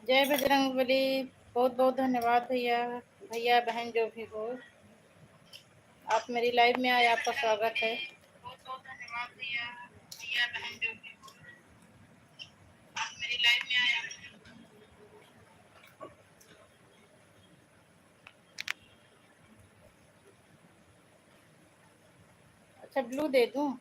जय बजरंगबली। बहुत बहुत धन्यवाद भैया। भैया बहन जो भी हो, आप मेरी लाइव में आए, आपका स्वागत है। बहुत बहुत धन्यवाद भैया। भैया बहन जो भी हो, आप मेरी लाइव में आए। अच्छा, ब्लू दे दूं?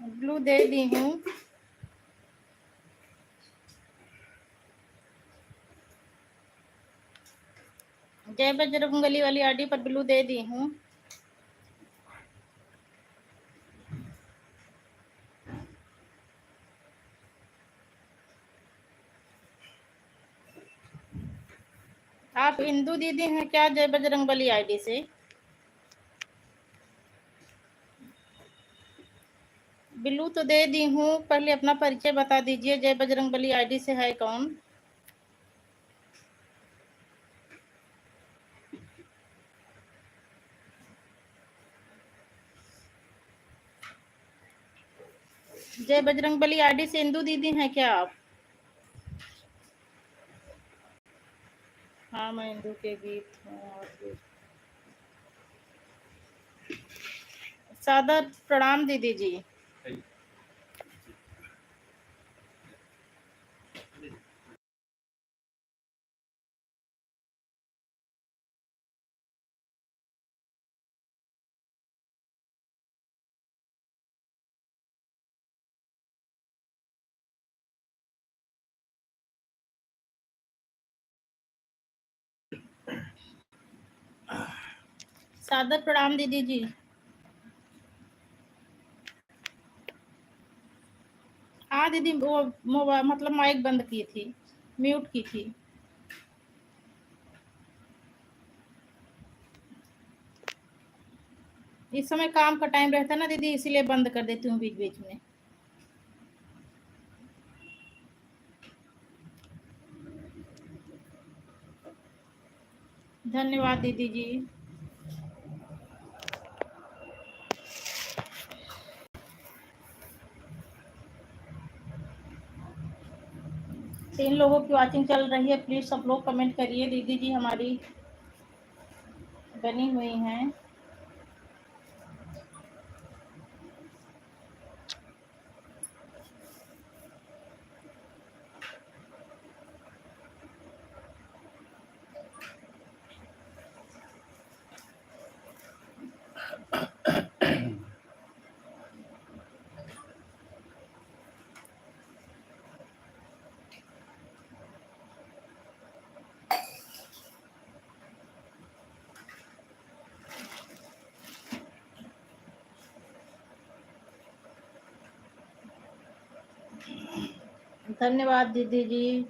ब्लू दे दी हूँ। जय बजरंगबली वाली आईडी पर ब्लू दे दी हूँ। आप हिंदू दीदी हैं क्या जय बजरंगबली आईडी से? ब्लू तो दे दी हूँ, पहले अपना परिचय बता दीजिए, जय बजरंगबली आईडी से है कौन? जय बजरंगबली आईडी से हिंदू दीदी हैं क्या आप? हाँ, मैं हिंदू के गीत हूँ। सादर प्रणाम दीदी जी। सादर प्रणाम दीदी जी। हाँ दीदी, वो मोबाइल मतलब माइक बंद की थी, म्यूट की थी। इस समय काम का टाइम रहता है ना दीदी, इसीलिए बंद कर देती हूँ बीच बीच में। धन्यवाद दीदी जी। तीन लोगों की वॉचिंग चल रही है, प्लीज सब लोग कमेंट करिए। दीदी जी हमारी बनी हुई हैं। धन्यवाद दीदी जी।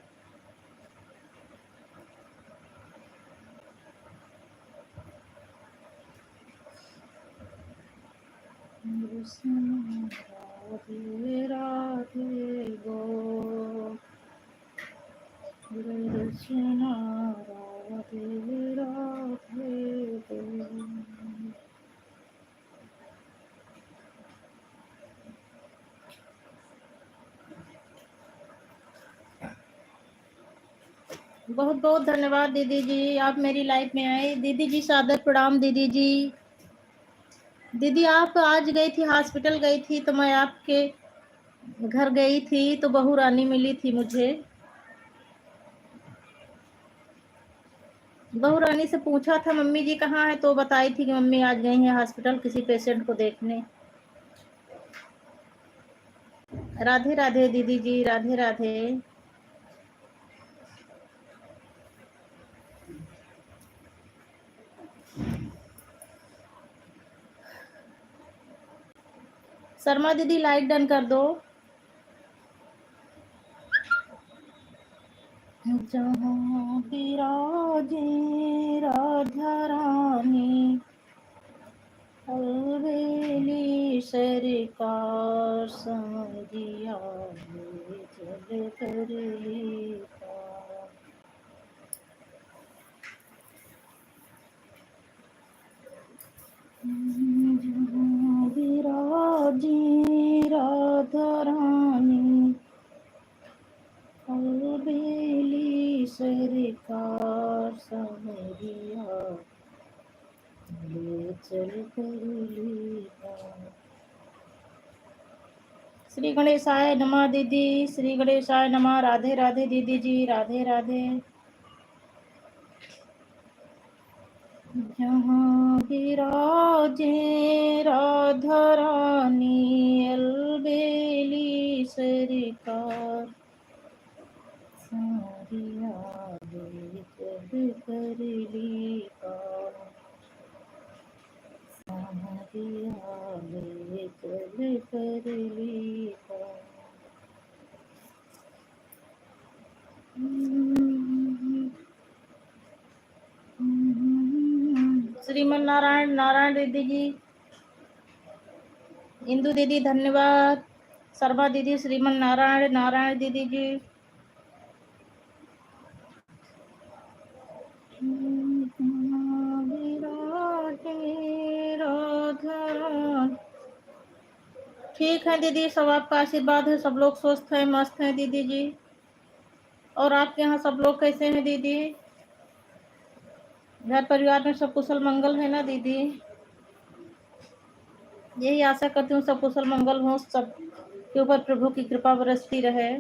राधे राधे गो, कृष्णा राधे राधे गो। बहुत बहुत धन्यवाद दीदी जी, आप मेरी लाइफ में आए। दीदी जी सादर प्रणाम दीदी जी। दीदी आप आज गई थी, हॉस्पिटल गई थी, तो मैं आपके घर गई थी तो बहू रानी मिली थी मुझे। बहू रानी से पूछा था मम्मी जी कहाँ है, तो बताई थी कि मम्मी आज गई हैं हॉस्पिटल किसी पेशेंट को देखने। राधे राधे दीदी जी, राधे राधे। शर्मा दीदी लाइट डन कर दो। जहाँ विराजे राधा रानी, अलबेली सरकार समझिया ले चल कर लेता। जहाँ विराजे राधा रानी, अलबेली सरकार समझिया ले चल कर लेता। श्री गणेशाय नमः दीदी, श्री गणेशाय नमः। राधे राधे दीदी जी, राधे राधे। जहाँ विराजे राधा रानी, अलबेली सरकार सारिया ले चल कर लेता। सारिया ले चल कर लेता। श्रीमन नारायण नारायण दीदी जी, इंदु दीदी धन्यवाद। शर्मा दीदी श्रीमन नारायण नारायण दीदी जी। ठीक है दीदी, सब आपका आशीर्वाद है। सब लोग स्वस्थ हैं, मस्त हैं दीदी जी। और आपके यहाँ सब लोग कैसे हैं दीदी? घर परिवार में सब कुशल मंगल है ना दीदी? यही आशा करती हूँ सब कुशल मंगल हो, सब के ऊपर प्रभु की कृपा बरसती रहे।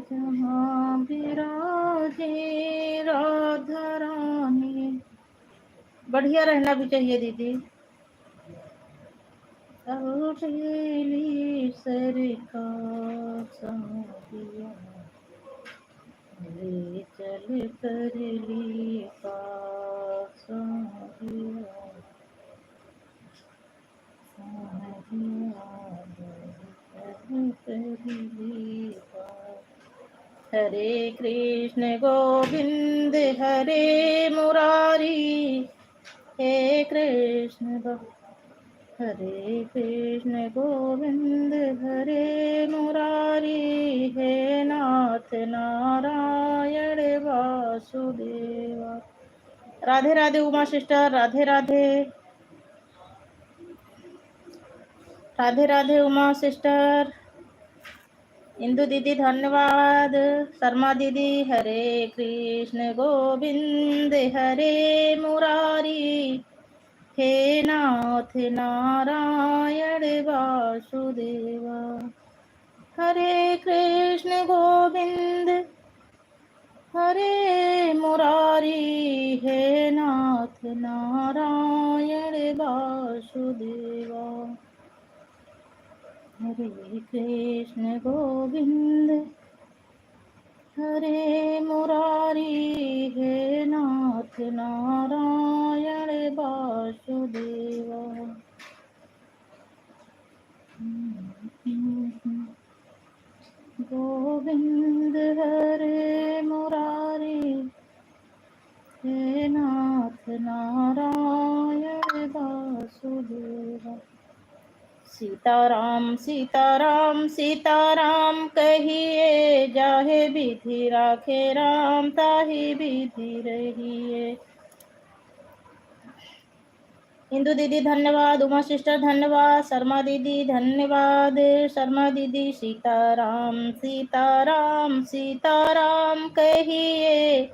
जहाँ विराजे राधा रानी, बढ़िया रहना भी चाहिए दीदी। अलबेली सरकार सारिया ले चल कर लेता। सारिया हरे कृष्ण गोविंद हरे मुरारी, हे कृष्ण हरे कृष्ण गोविंद हरे मुरारी, हे नाथ नारायण वासुदेवा। राधे राधे उमा सिस्टर, राधे राधे। राधे राधे उमा सिस्टर। इंदु दीदी धन्यवाद। शर्मा दीदी हरे कृष्ण गोविंद हरे मुरारी, हे नाथ नारायण वासुदेवा। हरे कृष्ण गोविंद हरे मुरारी, हे नाथ नारायण वासुदेवा। हरे कृष्ण गोविंद हरे मुरारी, हे नाथ नारायण वासुदेवा। गोविंद हरे मुरारी, हे नाथ नारायण वासुदेवा। सीताराम सीताराम सीताराम कहिए, जाहे विधि राखे राम ताहि विधि रहिए। इंदु दीदी धन्यवाद, उमा सिस्टर धन्यवाद, शर्मा दीदी धन्यवाद। शर्मा दीदी सीताराम सीताराम सीताराम कहिए,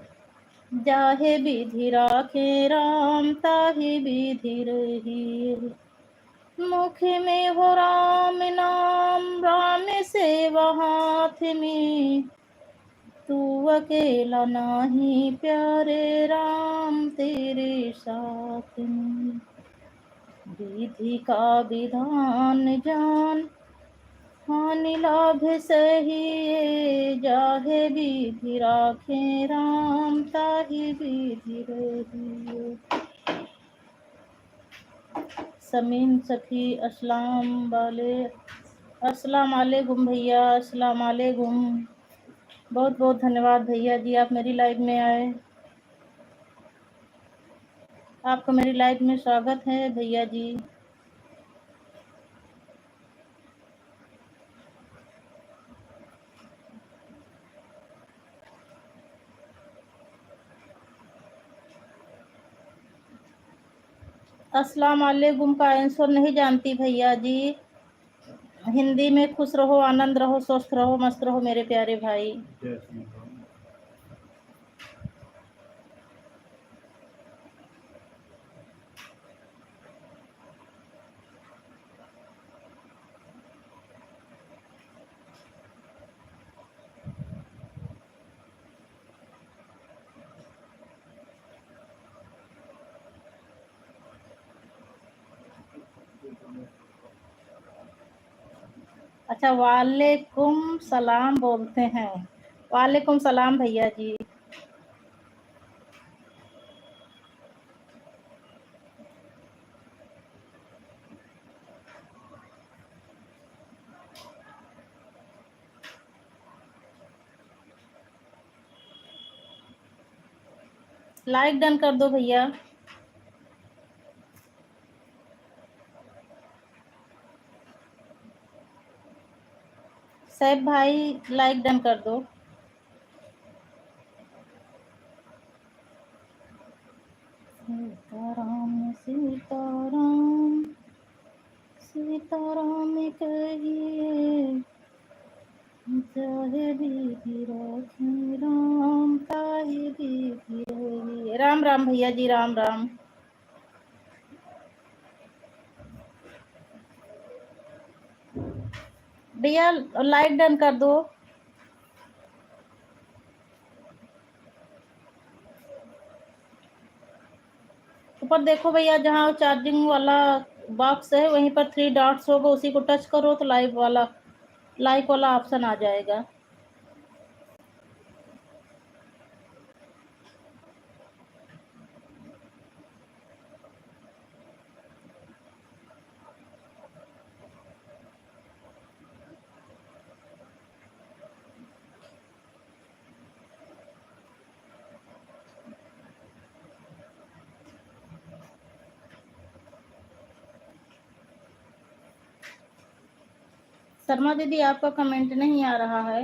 जाहे विधि राखे राम ताहि विधि रहिए। मुख में हो राम नाम, राम सेवा हाथ में, तू अकेला नाही प्यारे राम तेरे साथ में। विधि का विधान जान, हानि लाभ सहिए, जाहे विधि राखे राम ताहि विधि रहिए। समीम सखी अस्सलाम वाले अस्सलाम वालेकुम भैया, अस्सलाम वालेकुम। बहुत बहुत धन्यवाद भैया जी, आप मेरी लाइव में आए। आपका मेरी लाइव में स्वागत है भैया जी। अस्सलाम वालेकुम का आंसर नहीं जानती भैया जी। हिंदी में खुश रहो, आनंद रहो, स्वस्थ रहो, मस्त रहो मेरे प्यारे भाई। अच्छा, वालेकुम सलाम बोलते हैं। वालेकुम सलाम भैया जी। लाइक डन कर दो भैया। सैफ भाई लाइक डन कर दो। सीताराम सीताराम सीताराम कहिए, चाहे बीती राखी राम, ताहि बीती रही। राम राम भैया जी, राम राम। भैया लाइक डन कर दो। ऊपर देखो भैया, जहाँ चार्जिंग वाला बॉक्स है वहीं पर 3 डॉट्स होगा, उसी को टच करो तो लाइक वाला ऑप्शन आ जाएगा। शर्मा दीदी आपका कमेंट नहीं आ रहा है।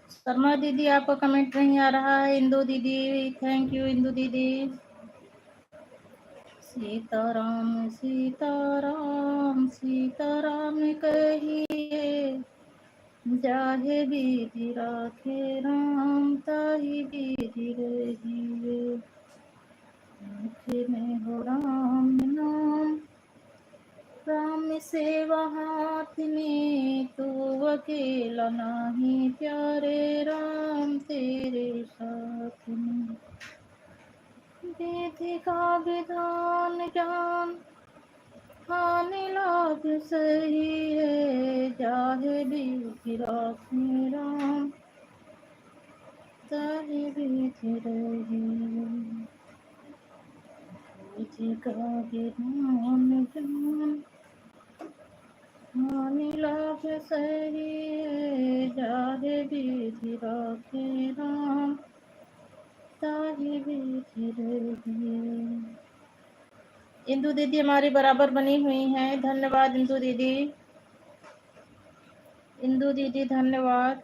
शर्मा दीदी आपका कमेंट नहीं आ रहा है। इंदू दीदी, थैंक यू इंदू दीदी। सीताराम सीताराम सीताराम कहिए, जाहे बीती राखे राम, ताहि बीती रहिए। मुझे में हो राम नाम, राम सेवा हाथ में, तू अकेला नाही प्यारे, राम तेरे साथ में। विधि का विधान जान, हानि लाभ सही है, जाहे बीती राखे राम, ताहि बीती रहिए। विधि का विधान जान, हानि लाभ सही है, जाहे बीती राखे राम, ताहि बीती रहिए। इंदू दीदी हमारी बराबर बनी हुई हैं, धन्यवाद इंदू दीदी। इंदू दीदी धन्यवाद।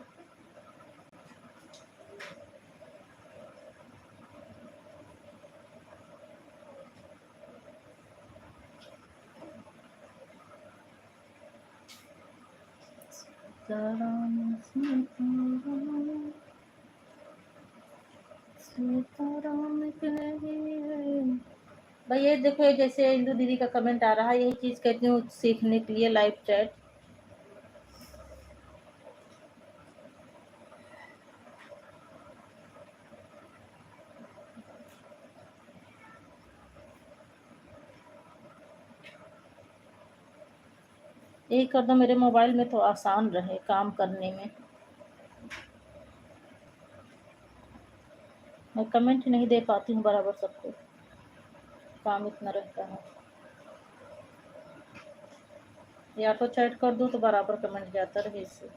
सीताराम सीताराम सीताराम कहिए। भाई ये देखो, ये जैसे इंदू दीदी का कमेंट आ रहा है, यही चीज कहती हूँ सीखने के लिए लाइव चैट। यही कर दो, मेरे मोबाइल में तो आसान रहे काम करने में। मैं कमेंट नहीं दे पाती हूँ बराबर सबको। काम इतना रहता है। या तो चैट कर दूँ तो बराबर कमेंट जाता रहे इससे।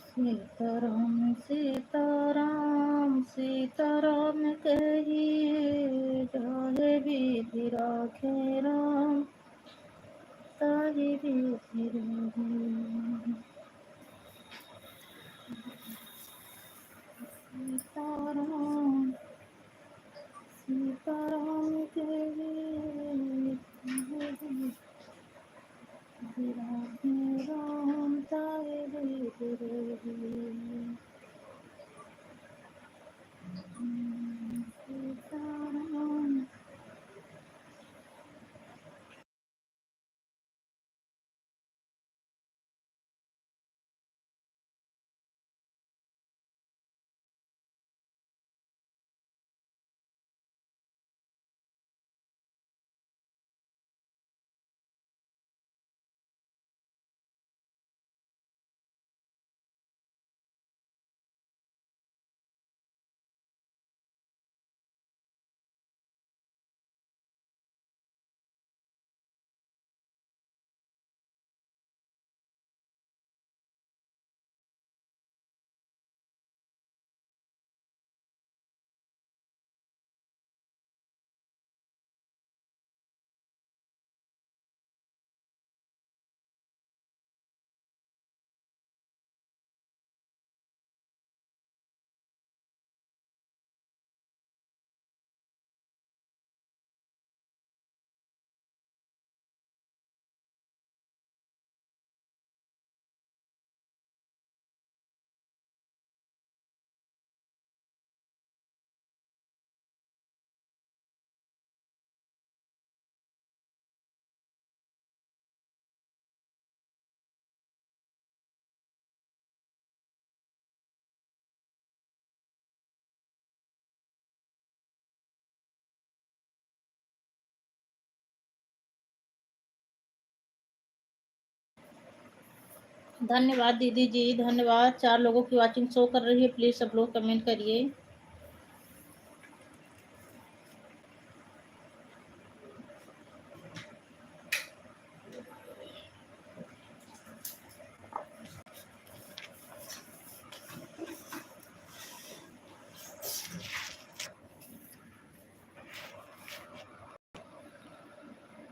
सीताराम सीताराम सीताराम कहिए, जाहे विधि राखे राम, ताहि विधि रहे। सीताराम सीताराम कहिए, राधे राम ताहि विधि रहे। सीताराम। धन्यवाद दीदी जी, धन्यवाद। 4 लोगों की वाचिंग शो कर रही है, प्लीज सब लोग कमेंट करिए।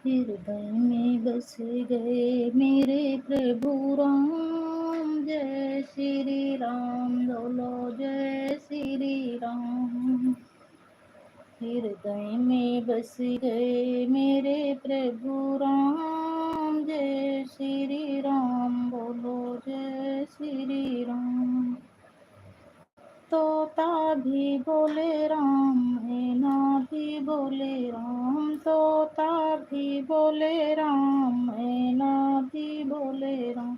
हृदय में बस गए मेरे प्रभु राम, जय श्री राम बोलो जय श्री राम। हृदय में बस गए मेरे प्रभु राम, जय श्री राम बोलो जय श्री राम। तोता भी बोले राम, मैना भी बोले राम, तोता भी बोले राम, मैना भी बोले राम।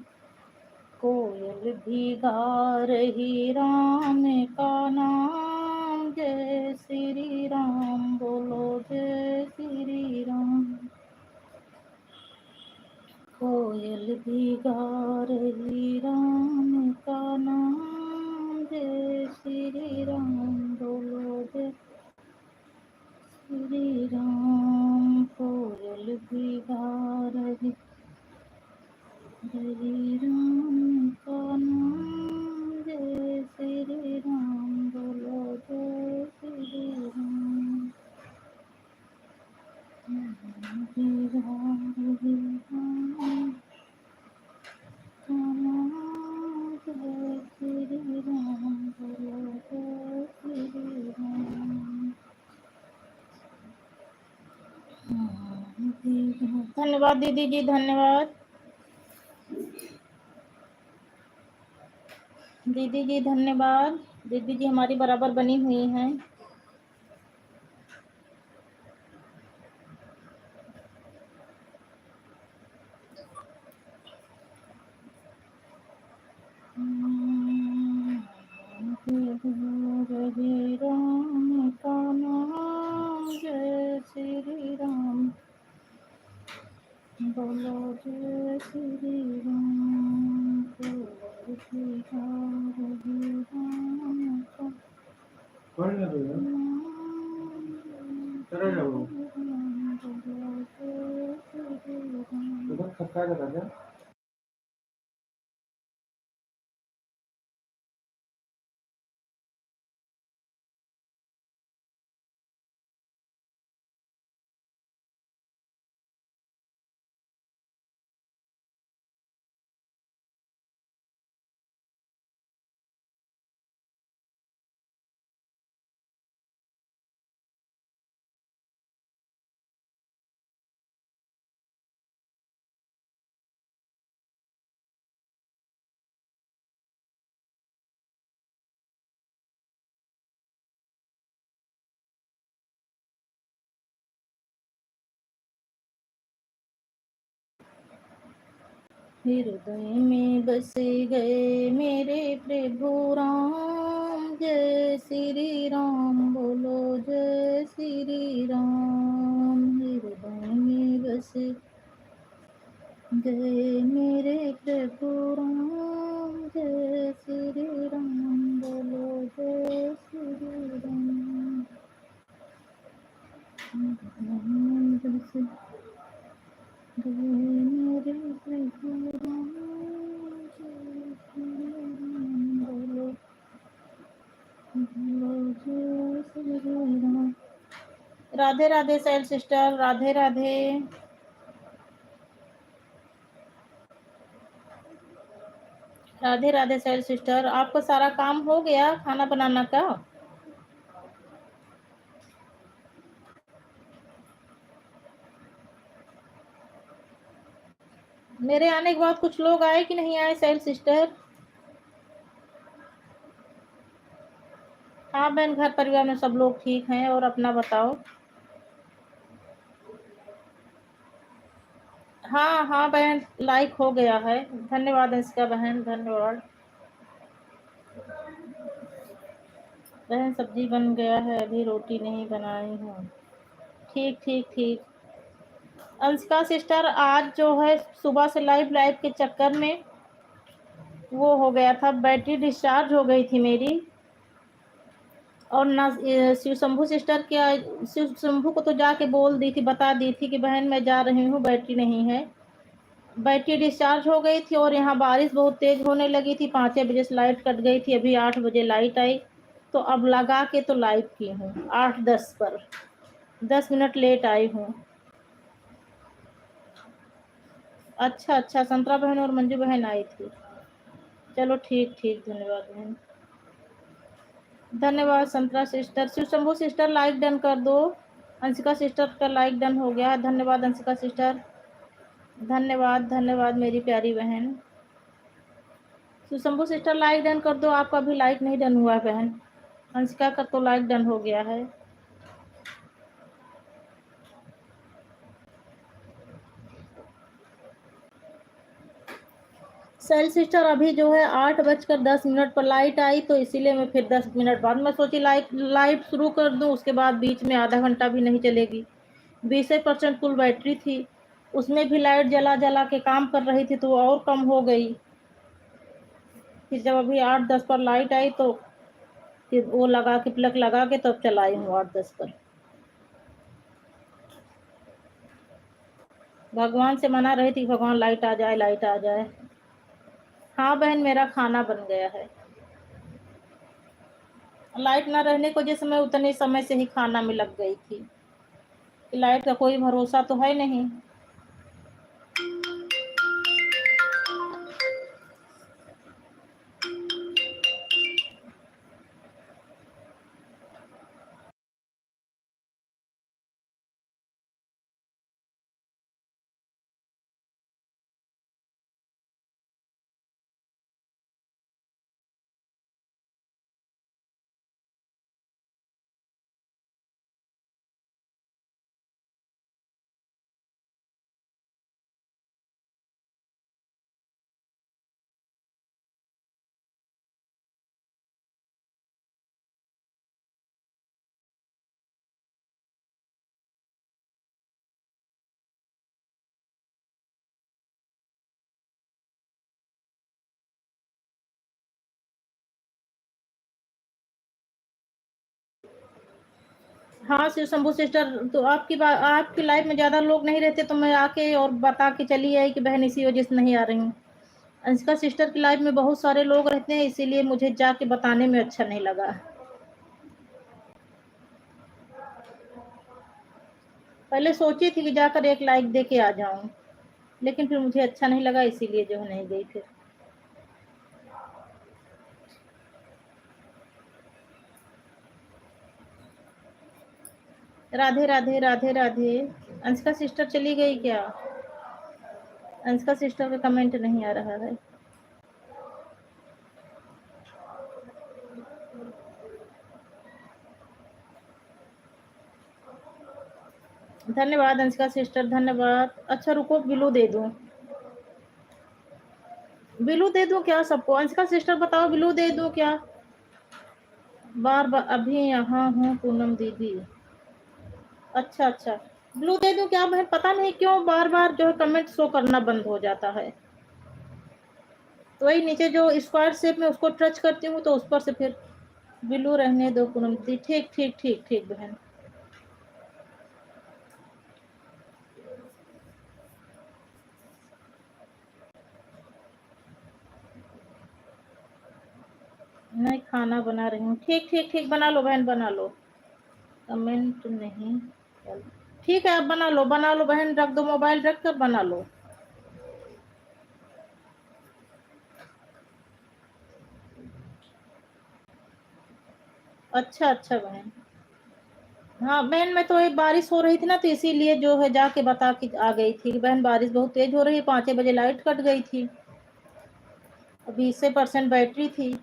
कोयल भी गा रही राम का नाम, जय श्री राम बोलो जय श्री राम। कोयल भी गा रही राम का नाम, जय श्री राम बोलो जय श्री राम। कोयल भी गा रही राम का नाम, जय श्री राम बोलो जय श्री राम। श्री राम श्री राम का नाम, जय श्री राम बोलो जय श्री राम। धन्यवाद दीदी जी, धन्यवाद दीदी जी, धन्यवाद। दीदी जी हमारी बराबर बनी हुई हैं। जय राम का नाम, जय श्री राम बोलो जय श्री राम। पढ़ ना दो यार, चला जाओ उधर खटका लगा जा। हृदय में बस गए मेरे प्रभु राम, जय श्री राम बोलो जय श्री राम। हृदय में बस गए मेरे प्रभु राम, जय श्री राम बोलो जय श्री राम। बस गए मेरे प्रभु राम, जय श्री राम बोलो बोलो जय श्री राम। राधे राधे सैल सिस्टर, राधे राधे। राधे राधे सैल सिस्टर, आपका सारा काम हो गया खाना बनाना का? मेरे आने के बाद कुछ लोग आए कि नहीं आए सैल सिस्टर? हाँ बहन, घर परिवार में सब लोग ठीक हैं। और अपना बताओ। हाँ हाँ बहन, लाइक हो गया है। धन्यवाद इसका बहन, धन्यवाद बहन। सब्जी बन गया है, अभी रोटी नहीं बनाई हूँ। ठीक ठीक ठीक। अंशिका सिस्टर, आज जो है सुबह से लाइव लाइव के चक्कर में वो हो गया था, बैटरी डिस्चार्ज हो गई थी मेरी। और ना शिव शंभू सिस्टर क्या, शिव शंभू को तो जाके बोल दी थी, बता दी थी कि बहन मैं जा रही हूँ, बैटरी नहीं है। बैटरी डिस्चार्ज हो गई थी और यहाँ बारिश बहुत तेज होने लगी थी। 5 बजे से लाइट कट गई थी, अभी 8 बजे लाइट आई। तो अब लगा के तो लाइव की हूँ 8:10 पर, 10 मिनट लेट आई हूँ। अच्छा अच्छा, संतरा बहन और मंजू बहन आई थी। चलो ठीक ठीक, धन्यवाद बहन, धन्यवाद संतरा sister. Shiv Shambhu sister like done कर दो। अंशिका सिस्टर का लाइक डन हो गया है, धन्यवाद अंशिका सिस्टर, धन्यवाद धन्यवाद मेरी प्यारी बहन। Shiv Shambhu sister like done कर दो, आपका भी लाइक नहीं डन हुआ है बहन। अंशिका का तो लाइक डन हो गया है। सेल सिस्टर, अभी जो है 8:10 पर लाइट आई, तो इसीलिए मैं फिर 10 मिनट बाद मैं सोची लाइट शुरू कर दूं, उसके बाद बीच में आधा घंटा भी नहीं चलेगी। 20% फुल बैटरी थी, उसमें भी लाइट जला जला के काम कर रही थी, तो वो और कम हो गई। फिर जब अभी 8:10 पर लाइट आई तो फिर वो लगा के प्लग लगा के तब चलाई हूँ 8:10 पर। भगवान से मना रही थी, भगवान लाइट आ जाए लाइट आ जाए। हाँ बहन, मेरा खाना बन गया है। लाइट ना रहने की वजह से मैं उतने समय से ही खाना में लग गई थी। लाइट का कोई भरोसा तो है नहीं। हाँ शिव शंभू सिस्टर, तो आपकी लाइफ में ज़्यादा लोग नहीं रहते तो मैं आके और बता के चली आई कि बहन इसी वजह से नहीं आ रही हूँ। अंशिका सिस्टर की लाइफ में बहुत सारे लोग रहते हैं, इसीलिए मुझे जाके बताने में अच्छा नहीं लगा। पहले सोची थी कि जाकर एक लाइक दे के आ जाऊं, लेकिन फिर मुझे अच्छा नहीं लगा, इसीलिए जो है नहीं गई फिर। राधे राधे राधे राधे। अंशिका सिस्टर चली गई क्या? अंशिका सिस्टर का कमेंट नहीं आ रहा है। धन्यवाद अंशिका सिस्टर, धन्यवाद। अच्छा रुको, बिलू दे दूं, बिलू दे दूं क्या सबको? अंशिका सिस्टर बताओ, बिलू दे दूं क्या? बार बार अभी यहाँ हूँ पूनम दीदी। अच्छा अच्छा, ब्लू दे दूं क्या बहन? पता नहीं क्यों बार बार जो है कमेंट शो करना बंद हो जाता है। तो वही नीचे जो स्क्वायर शेप में उसको टच करती हूँ तो उस पर से फिर ब्लू रहने दो पूनम दी। ठीक ठीक ठीक ठीक बहन। नहीं खाना बना रही हूँ। ठीक ठीक ठीक, बना लो बहन बना लो। कमेंट नहीं, ठीक है आप बना लो बहन, रख दो मोबाइल, रख कर बना लो। अच्छा अच्छा बहन। हाँ बहन, मैं तो एक बारिश हो रही थी ना, तो इसीलिए जो है जाके बता के आ गई थी कि बहन बारिश बहुत तेज हो रही है, 5 बजे लाइट कट गई थी, अभी 20% बैटरी थी।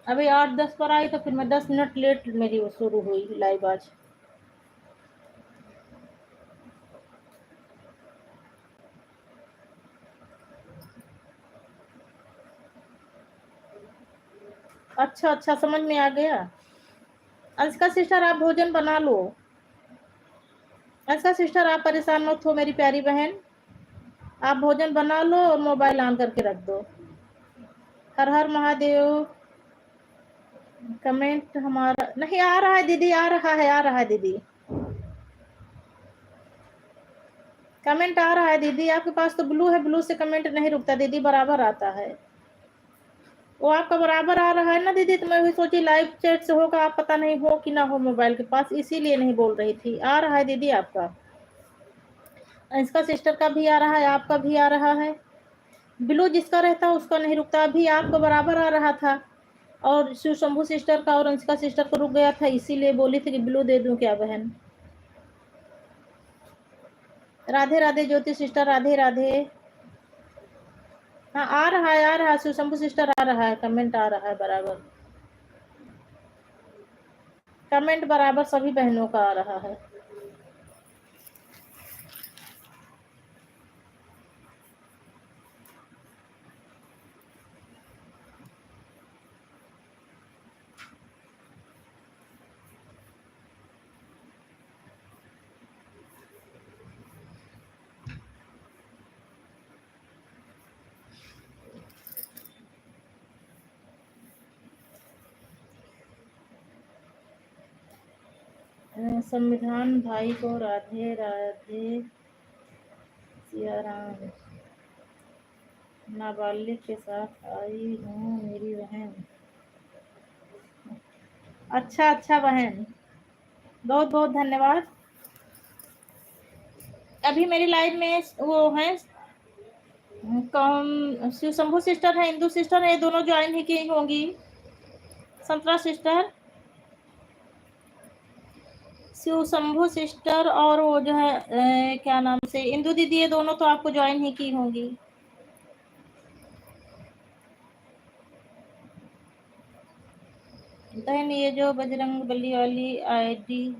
अभी 8-10 पर आई, तो फिर मैं 10 मिनट लेट मेरी वो शुरू हुई लाइव आज। अच्छा अच्छा, समझ में आ गया। अंशिका सिस्टर आप भोजन बना लो। अंशिका सिस्टर आप परेशान मत हो मेरी प्यारी बहन, आप भोजन बना लो और मोबाइल ऑन करके रख दो। हर हर महादेव। कमेंट हमारा नहीं आ रहा है दीदी, आ रहा है, आ रहा है दीदी, कमेंट आ रहा है दीदी। आपके पास तो ब्लू है, ब्लू से कमेंट नहीं रुकता दीदी, बराबर आता है। वो आपका बराबर आ रहा है ना दीदी, तो मैं भी सोची लाइव चैट से होगा, आप पता नहीं हो कि ना हो मोबाइल के पास, इसीलिए नहीं बोल रही थी। आ रहा है दीदी आपका, इसका सिस्टर का भी आ रहा है, आपका भी आ रहा है। ब्लू जिसका रहता है उसका नहीं रुकता, अभी आपको बराबर आ रहा था, और शिव शंभू सिस्टर का और अंशिका सिस्टर को रुक गया था, इसीलिए बोली थी कि ब्लू दे दूं क्या बहन। राधे राधे ज्योति सिस्टर, राधे राधे। हाँ आ रहा है, आ रहा है, शिव शंभू सिस्टर आ रहा है, कमेंट आ रहा है बराबर, कमेंट बराबर सभी बहनों का आ रहा है। संविधान भाई को राधे राधे। सियाराम। नाबालिग के साथ आई हूँ मेरी बहन। अच्छा अच्छा बहन, बहुत बहुत धन्यवाद। अभी मेरी लाइव में वो है कौन, शिव शंभू सिस्टर है, इंदू सिस्टर है, ये दोनों ज्वाइन ही की होंगी। संतरा सिस्टर, शिव शंभू सिस्टर और वो जो है क्या नाम से इंदू दीदी, ये दोनों तो आपको ज्वाइन ही की होंगी। बहन ये जो बजरंग बली वाली आइडिया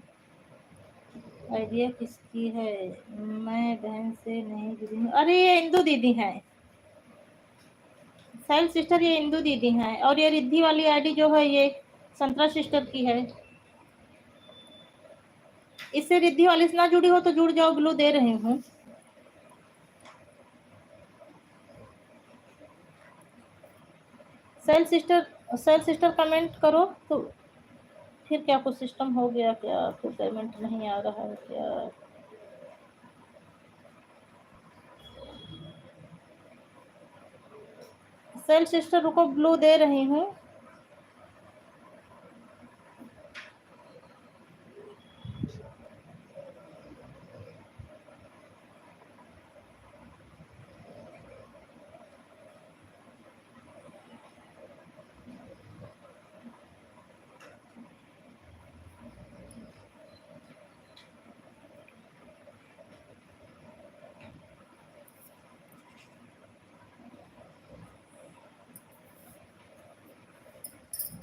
किसकी है? मैं बहन से नहीं जुड़ी हूँ। अरे ये इंदू दीदी हैं, साहिल सिस्टर, ये इंदू दीदी हैं, और ये रिद्धि वाली आईडी जो है ये संतरा सिस्टर की है। इससे रिद्धि वाली से ना जुड़ी हो तो जुड़ जाओ, ब्लू दे रही हूँ। साहिल सिस्टर सर सिस्टर कमेंट करो तो फिर क्या कुछ सिस्टम हो गया क्या, फिर पेमेंट नहीं आ रहा है क्या? सेल सिस्टर रुको, ब्लू दे रही हूँ।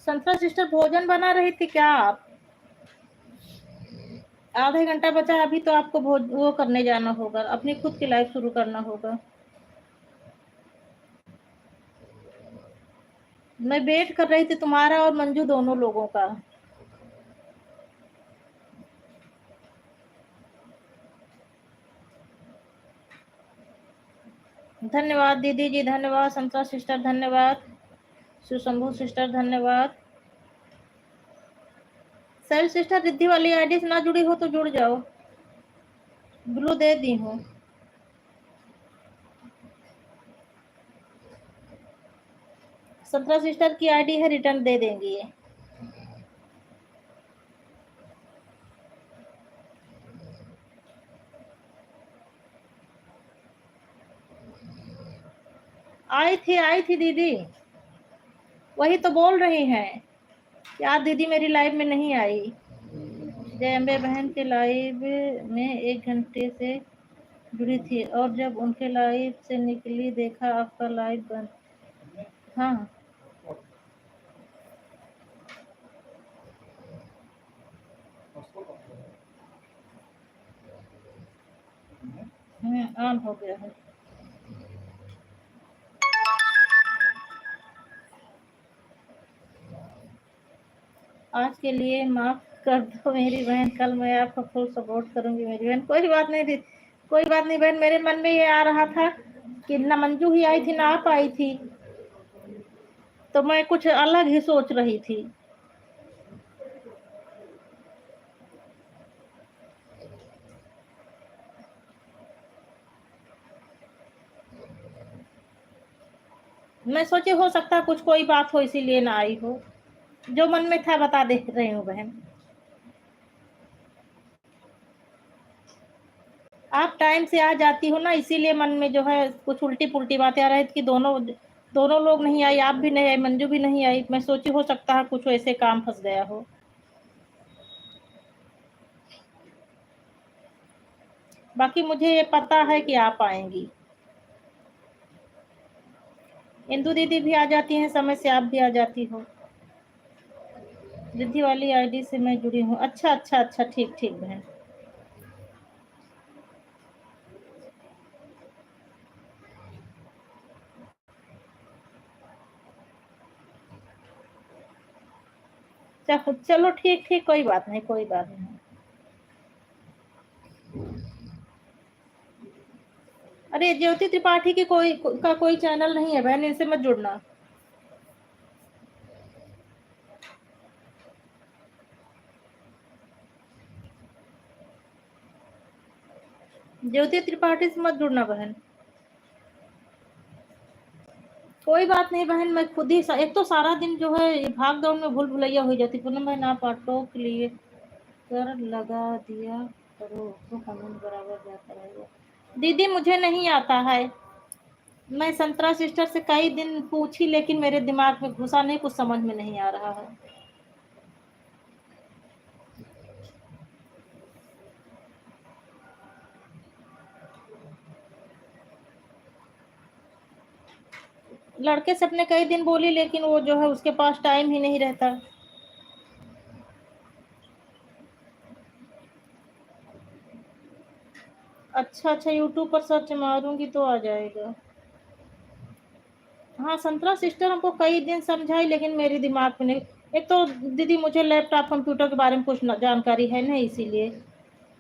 संतरा सिस्टर भोजन बना रही थी क्या आप? आधा घंटा बचा है अभी, तो आपको वो करने जाना होगा, अपनी खुद की लाइफ शुरू करना होगा। मैं वेट कर रही थी तुम्हारा और मंजू दोनों लोगों का। धन्यवाद दीदी जी, धन्यवाद संतरा सिस्टर, धन्यवाद सुशंभु सिस्टर, धन्यवाद। सेल सिस्टर रिद्धि वाली आईडी से ना जुड़ी हो तो जुड़ जाओ, ब्लू दे दी हूँ। संतरा सिस्टर की आईडी है, रिटर्न दे देंगी ये। आई थी दीदी, वही तो बोल रही हैं यार, दीदी मेरी लाइव में नहीं आई। जय अम्बे बहन के लाइव में 1 घंटे से जुड़ी थी और जब उनके लाइव से निकली देखा आपका लाइव बंद। हाँ ऑन हो गया है। आज के लिए माफ कर दो मेरी बहन, कल मैं आपका फुल सपोर्ट करूंगी मेरी बहन। कोई बात नहीं थी, कोई बात नहीं बहन, मेरे मन में ये आ रहा था कि ना मंजू ही आई थी ना आप आई थी, तो मैं कुछ अलग ही सोच रही थी। मैं सोची हो सकता कुछ कोई बात हो इसीलिए ना आई हो, जो मन में था बता दे रही हूँ बहन। आप टाइम से आ जाती हो ना, इसीलिए मन में जो है कुछ उल्टी पुल्टी बातें आ रही थी कि दोनों दोनों लोग नहीं आई, आप भी नहीं आई, मंजू भी नहीं आई। मैं सोची हो सकता है कुछ ऐसे काम फंस गया हो। बाकी मुझे ये पता है कि आप आएंगी। इंदू दीदी भी आ जाती हैं समय से, आप भी आ जाती हो। रिद्धि वाली आईडी से मैं जुड़ी हूँ। अच्छा अच्छा अच्छा, ठीक ठीक बहन। चलो ठीक ठीक, कोई बात नहीं, कोई बात नहीं। अरे ज्योति त्रिपाठी की कोई चैनल नहीं है बहन, इनसे मत जुड़ना। ज्योति त्रिपाठी से मत जुड़ना बहन। कोई बात नहीं बहन, मैं खुद ही एक तो सारा दिन जो है भाग दौड़ में भूल भुलैया हो जाती। पूनम बहन आप ऑटो क्लियर कर लगा दिया करो तो कमेंट बराबर जाता रहेगा। दीदी मुझे नहीं आता है, मैं संतरा सिस्टर से कई दिन पूछी लेकिन मेरे दिमाग में घुसा नहीं, कुछ समझ में नहीं आ रहा है। लड़के से अपने कई दिन बोली लेकिन वो जो है उसके पास टाइम ही नहीं रहता। अच्छा अच्छा, यूट्यूब पर सर्च मारूंगी तो आ जाएगा। हाँ संतरा सिस्टर हमको कई दिन समझाई लेकिन मेरे दिमाग में नहीं। एक तो दीदी मुझे लैपटॉप कंप्यूटर के बारे में कुछ जानकारी है नहीं, इसीलिए।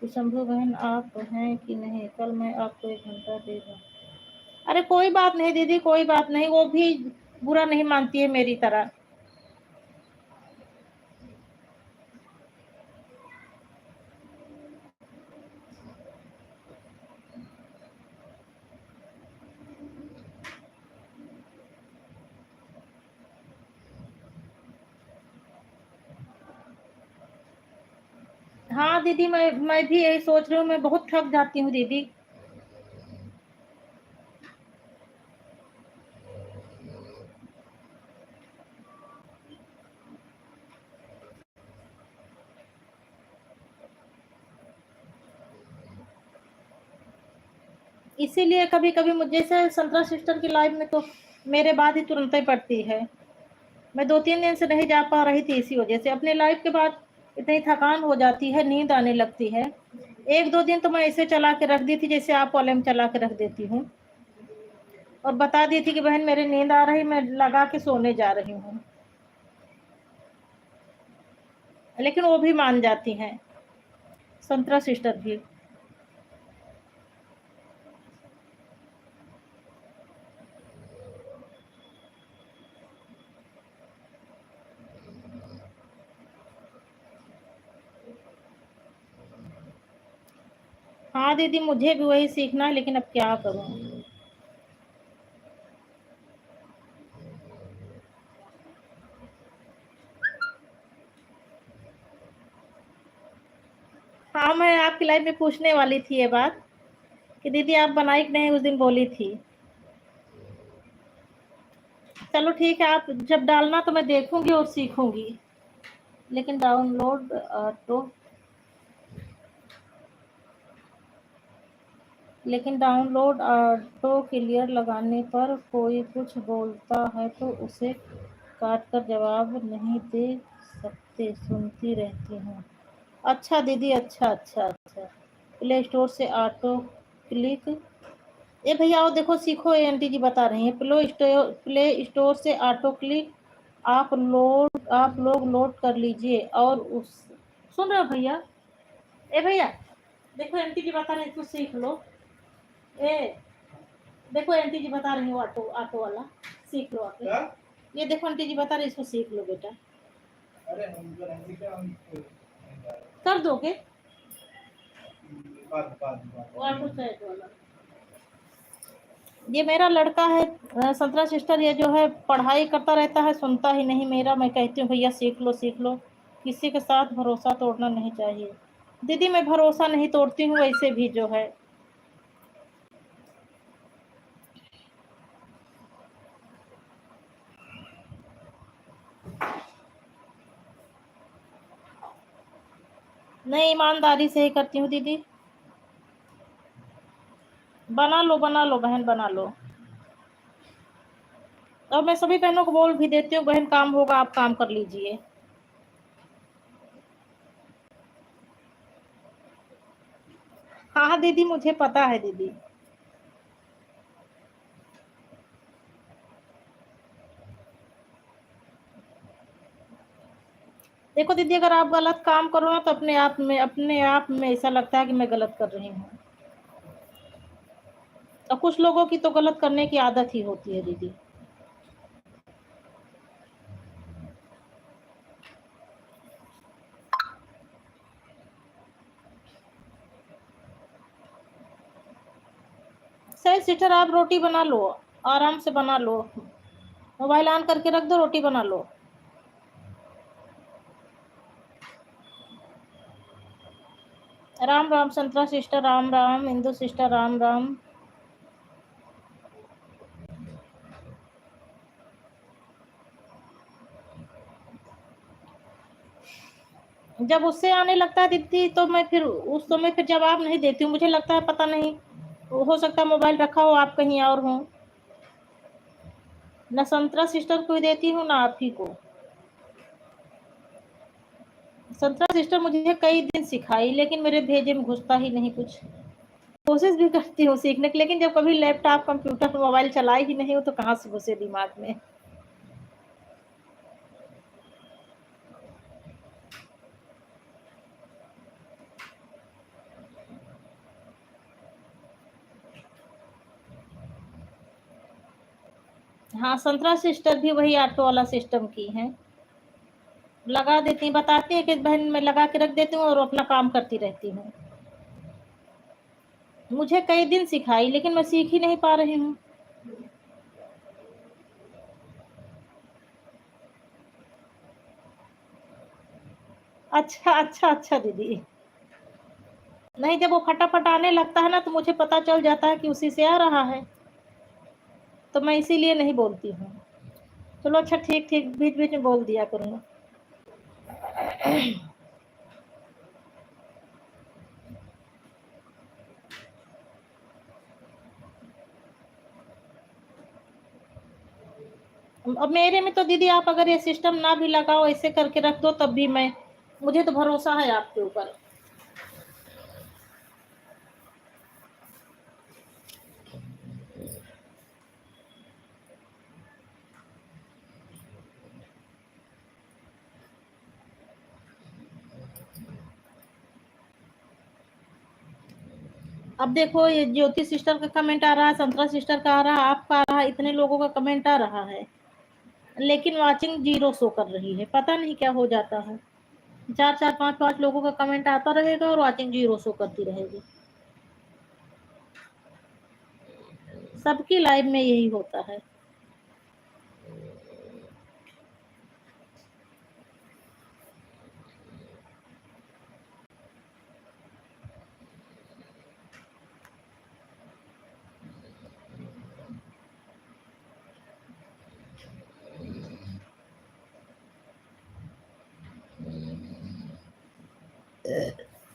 तो शंभू बहन आप हैं कि नहीं, कल मैं आपको 1 घंटा दे दूँ। अरे कोई बात नहीं दीदी, कोई बात नहीं, वो भी बुरा नहीं मानती है मेरी तरह। हाँ दीदी, मैं भी यही सोच रही हूँ, मैं बहुत थक जाती हूँ दीदी। इसीलिए कभी कभी मुझे से संतरा सिस्टर की लाइव में तो मेरे बाद ही तुरंत ही पड़ती है। मैं 2-3 दिन से नहीं जा पा रही थी इसी वजह से। अपने लाइव के बाद इतनी थकान हो जाती है, नींद आने लगती है। 1-2 दिन तो मैं ऐसे चला के रख दी थी, जैसे आप वाले में चला के रख देती हूँ, और बता दी थी कि बहन मेरी नींद आ रही, मैं लगा के सोने जा रही हूँ, लेकिन वो भी मान जाती हैं, संतरा सिस्टर भी। हाँ दीदी, मुझे भी वही सीखना है, लेकिन अब क्या करूँ। हाँ, मैं आपकी लाइव में पूछने वाली थी ये बात कि दीदी आप बनाई कि नहीं, उस दिन बोली थी। चलो ठीक है, आप जब डालना तो मैं देखूंगी और सीखूंगी। लेकिन डाउनलोड तो लेकिन डाउनलोड ऑटो क्लियर लगाने पर कोई कुछ बोलता है तो उसे काट कर जवाब नहीं दे सकते, सुनती रहती हूँ। अच्छा दीदी, अच्छा अच्छा अच्छा। प्ले स्टोर से ऑटो क्लिक, ए भैया आओ देखो सीखो, ये आंटी जी बता रही हैं। प्ले स्टोर से ऑटो क्लिक आप लोग लोड कर लीजिए और उस, सुन रहे हो भैया? ए भैया देखो, आंटी जी बता रहे हैं, इसको सीख लो। ए देखो, आंटी जी बता रही हो, ऑटो ऑटो वाला सीख लो आके। क्या? ये देखो आंटी जी बता रही, इसको सीख लो बेटा। अरे हम कर दोगे वो ऑटो सेट वाला। ये मेरा लड़का है संतरा सिस्टर, ये जो है पढ़ाई करता रहता है, सुनता ही नहीं मेरा। मैं कहती हूँ भैया सीख लो सीख लो। किसी के साथ भरोसा तोड़ना नहीं चाहिए। दीदी मैं भरोसा नहीं तोड़ती हूँ, वैसे भी जो है। नहीं, ईमानदारी से ही करती हूँ दीदी। बना लो बहन, बना लो। और मैं सभी बहनों को बोल भी देती हूँ, बहन काम होगा आप काम कर लीजिए। हाँ हाँ दीदी, मुझे पता है दीदी। देखो दीदी, अगर आप गलत काम करो ना तो अपने आप में ऐसा लगता है कि मैं गलत कर रही हूँ। और कुछ लोगों की तो गलत करने की आदत ही होती है दीदी। सही सिस्टर, आप रोटी बना लो, आराम से बना लो। मोबाइल ऑन करके रख दो, रोटी बना लो। राम राम संतरा सिस्टर, राम राम इंदु सिस्टर, राम राम। जब उससे आने लगता है दीदी तो मैं फिर उस समय फिर जवाब नहीं देती हूँ। मुझे लगता है पता नहीं, हो सकता है मोबाइल रखा हो, आप कहीं और हो। न संतरा सिस्टर को देती हूँ, ना आप ही को। संतरा सिस्टर मुझे कई दिन सिखाई, लेकिन मेरे भेजे में घुसता ही नहीं कुछ। कोशिश भी करती हूँ सीखने की, लेकिन जब कभी लैपटॉप कंप्यूटर मोबाइल चलाई ही नहीं हो तो कहाँ से घुसे दिमाग में। हाँ, संतरा सिस्टर भी वही ऑटो वाला सिस्टम की है। लगा देती, बताती है कि बहन मैं लगा के रख देती हूँ और अपना काम करती रहती हूँ। मुझे कई दिन सिखाई, लेकिन मैं सीख ही नहीं पा रही हूँ। अच्छा अच्छा अच्छा दीदी। नहीं, जब वो फटाफट आने लगता है ना तो मुझे पता चल जाता है कि उसी से आ रहा है, तो मैं इसीलिए नहीं बोलती हूँ। चलो अच्छा, ठीक ठीक, बीच बीच में बोल दिया करूँगा। अब मेरे में तो दीदी आप अगर ये सिस्टम ना भी लगाओ, ऐसे करके रख दो, तब भी मैं, मुझे तो भरोसा है आपके ऊपर। अब देखो, ये ज्योति सिस्टर का कमेंट आ रहा है, संतरा सिस्टर का आ रहा है, आपका आ रहा है, इतने लोगों का कमेंट आ रहा है, लेकिन वाचिंग 0 शो कर रही है। पता नहीं क्या हो जाता है, 4 4 5 5 लोगों का कमेंट आता रहेगा और वाचिंग 0 शो करती रहेगी। सबकी लाइफ में यही होता है।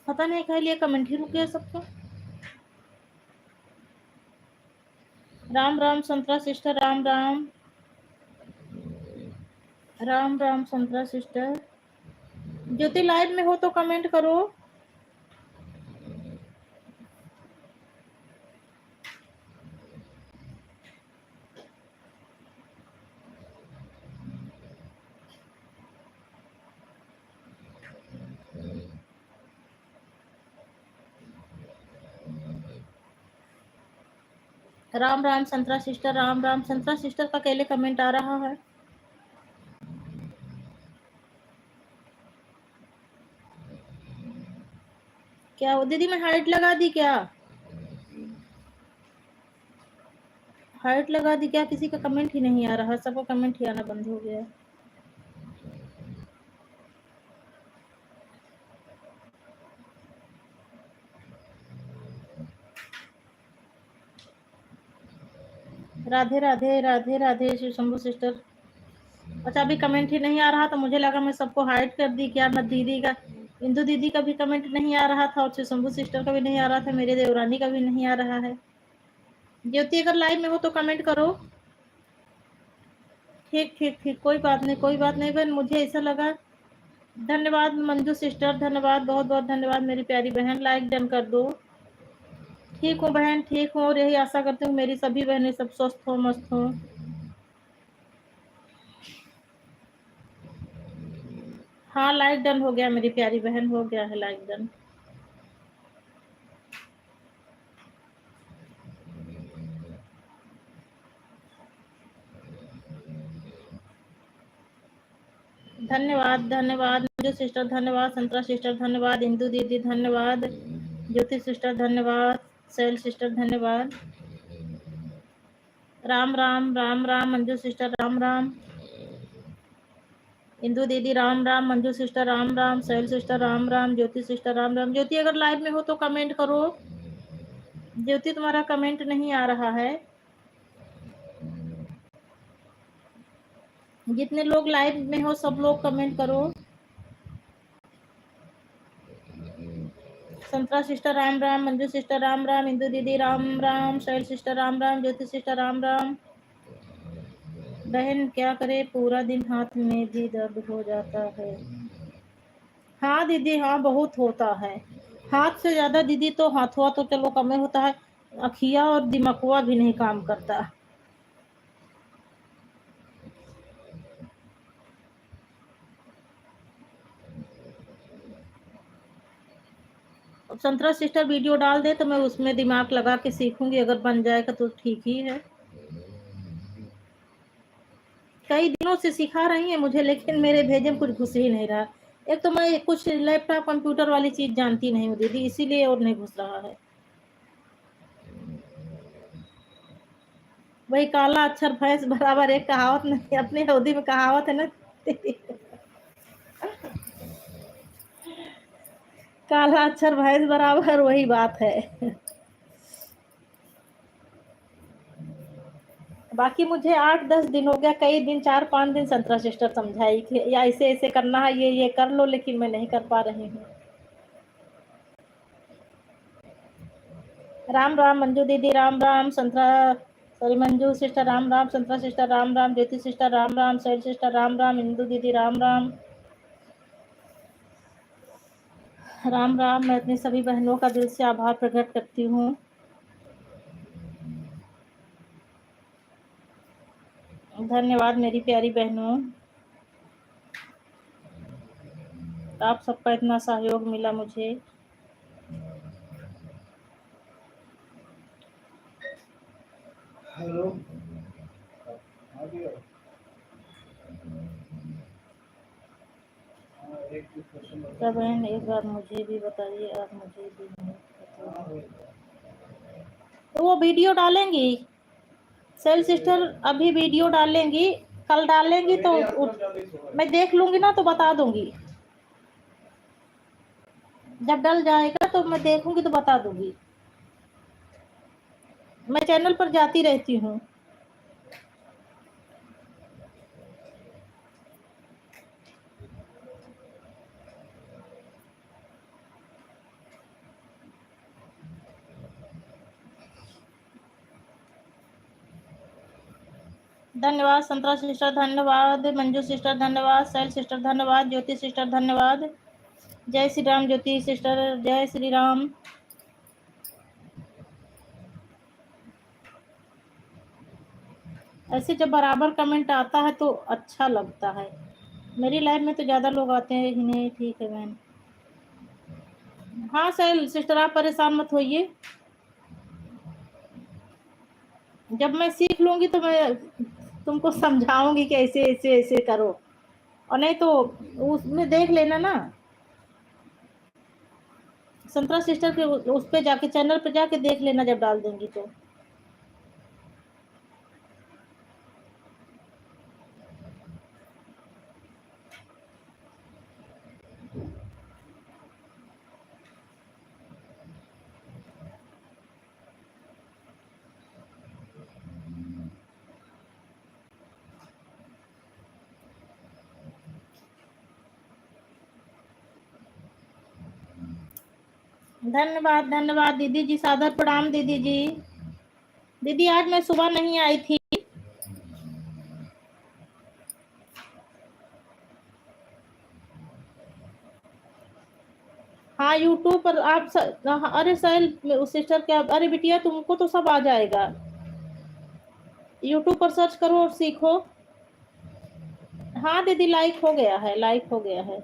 पता नहीं कह लिए कमेंट ही रुक गया सबका। राम राम संतरा सिस्टर, राम राम, राम राम संतरा सिस्टर। ज्योति लाइव में हो तो कमेंट करो। राम राम संतरा सिस्टर, राम राम संतरा सिस्टर का अकेले कमेंट आ रहा है। क्या वो दीदी, मैं हाइट लगा दी क्या? हाइट लगा दी क्या? किसी का कमेंट ही नहीं आ रहा, सबका कमेंट ही आना बंद हो गया। राधे राधे, राधे राधे शिव शंभू सिस्टर। अच्छा, अभी कमेंट ही नहीं आ रहा तो मुझे लगा मैं सबको हाइड कर दी क्या। मैं दीदी का, इंदु दीदी का भी कमेंट नहीं आ रहा था, और शिव शंभू सिस्टर का भी नहीं आ रहा था, मेरे देवरानी का भी नहीं आ रहा है। ज्योति अगर लाइव में हो तो कमेंट करो। ठीक ठीक ठीक, कोई बात नहीं, कोई बात नहीं बहन, मुझे ऐसा लगा। धन्यवाद मंजू सिस्टर, धन्यवाद, बहुत बहुत धन्यवाद मेरी प्यारी बहन, लाइक डन कर दो। ठीक हूँ बहन, ठीक हूँ, और यही आशा करती हूँ मेरी सभी बहनें सब स्वस्थ हो, मस्त हो। हाँ, लाइक डन हो गया मेरी प्यारी बहन, हो गया है लाइक डन। धन्यवाद धन्यवाद मंजू सिस्टर, धन्यवाद संतरा सिस्टर, धन्यवाद इंदू दीदी, धन्यवाद ज्योति सिस्टर, धन्यवाद शैल सिस्टर, धन्यवाद। राम राम, राम राम मंजू सिस्टर, राम राम इंदू दीदी, राम राम मंजू सिस्टर, राम राम शैल सिस्टर, राम राम ज्योति सिस्टर, राम राम। ज्योति अगर लाइव में हो तो कमेंट करो। ज्योति तुम्हारा कमेंट नहीं आ रहा है। जितने लोग लाइव में हो सब लोग कमेंट करो। संतरा सिस्टर राम राम, मंजू सिस्टर राम राम, इंदू दीदी राम राम, शैल सिस्टर राम राम, ज्योति सिस्टर राम राम। बहन क्या करे, पूरा दिन हाथ में भी दर्द हो जाता है। हाँ दीदी, हाँ बहुत होता है। हाथ से ज्यादा दीदी तो हाथुआ तो चलो कम होता है, अखिया और दिमागुआ भी नहीं काम करता। संतरा सिस्टर वीडियो डाल दे तो मैं उसमें दिमाग लगा के सीखूंगी, अगर बन जाएगा तो ठीक ही है। कई दिनों से सिखा रही है मुझे, लेकिन मेरे भेजे में कुछ घुस ही नहीं रहा। एक तो मैं कुछ लैपटॉप कंप्यूटर वाली चीज जानती नहीं हूँ दीदी, इसीलिए और नहीं घुस रहा है। वही काला अक्षर भैंस बराबर, एक कहावत नहीं अपने हौदी में कहावत है ना। काला अक्षर भैंस बराबर, वही बात है। बाकी मुझे 8-10 दिन हो गया, कई दिन 4-5 दिन संतरा सिस्टर समझाई कि या ऐसे ऐसे करना है, ये कर लो, लेकिन मैं नहीं कर पा रही हूँ। राम राम मंजू दीदी, राम राम संतरा, सॉरी मंजू सिस्टर राम राम, संतरा सिस्टर राम राम, ज्योति सिस्टर राम राम, शैल सिस्टर राम राम, इंदू दीदी राम राम। राम राम। मैं अपनी सभी बहनों का दिल से आभार प्रकट करती हूँ। धन्यवाद मेरी प्यारी बहनों, आप सबका इतना सहयोग मिला मुझे। हेलो। क्या बहन, एक बार मुझे भी बताइए, आप मुझे भी नहीं बताइए। तो वो वीडियो डालेंगी सेल सिस्टर, अभी वीडियो डालेंगी, कल डालेंगी तो मैं देख लूंगी ना, तो बता दूंगी। जब डल जाएगा तो मैं देखूंगी तो बता दूंगी। मैं चैनल पर जाती रहती हूँ। धन्यवाद संतरा सिस्टर, धन्यवाद मंजू सिस्टर, धन्यवाद शैल सिस्टर, धन्यवाद ज्योति सिस्टर, धन्यवाद। जय श्री राम ज्योति सिस्टर, जय श्री राम। ऐसे जब बराबर कमेंट आता है तो अच्छा लगता है। मेरी लाइफ में तो ज़्यादा लोग आते हैं ही नहीं। ठीक है बहन। हाँ शैल सिस्टर, आप परेशान मत होइए। जब मैं सीख लूंगी तो मैं तुमको समझाऊंगी कि ऐसे ऐसे ऐसे करो, और नहीं तो उसमें देख लेना ना, संतरा सिस्टर के उस पे जाके, चैनल पे जाके देख लेना जब डाल देंगी तो। धन्यवाद धन्यवाद दीदी जी, सादर प्रणाम दीदी जी। दीदी आज मैं सुबह नहीं आई थी। हाँ यूट्यूब पर आप अरे सैल सिस्टर क्या, अरे बिटिया तुमको तो सब आ जाएगा। यूट्यूब पर सर्च करो और सीखो। हाँ दीदी लाइक हो गया है, लाइक हो गया है।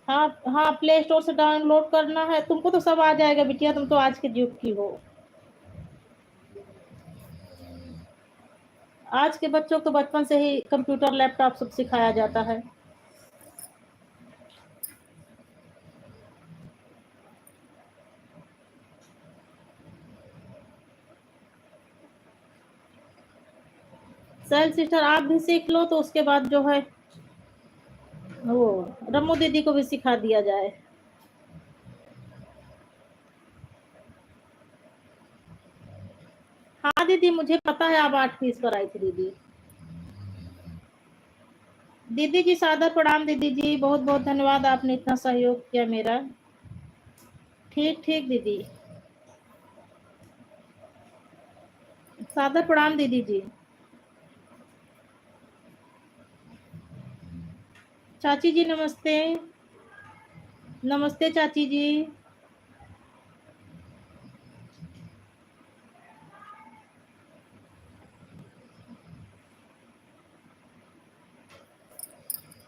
हाँ हाँ, प्ले स्टोर से डाउनलोड करना है, तुमको तो सब आ जाएगा बिटिया, तुम तो आज के युग की हो। आज के बच्चों को तो बचपन से ही कंप्यूटर लैपटॉप सब सिखाया जाता है। सैल सिस्टर आप भी सीख लो, तो उसके बाद जो है वो रमू दीदी को भी सिखा दिया जाए। हाँ दीदी मुझे पता है, आप 8 पीस पर आई थी दीदी। दीदी जी सादर प्रणाम दीदी जी, बहुत बहुत धन्यवाद, आपने इतना सहयोग किया मेरा। ठीक ठीक दीदी, सादर प्रणाम दीदी जी। चाची जी नमस्ते, नमस्ते चाची जी।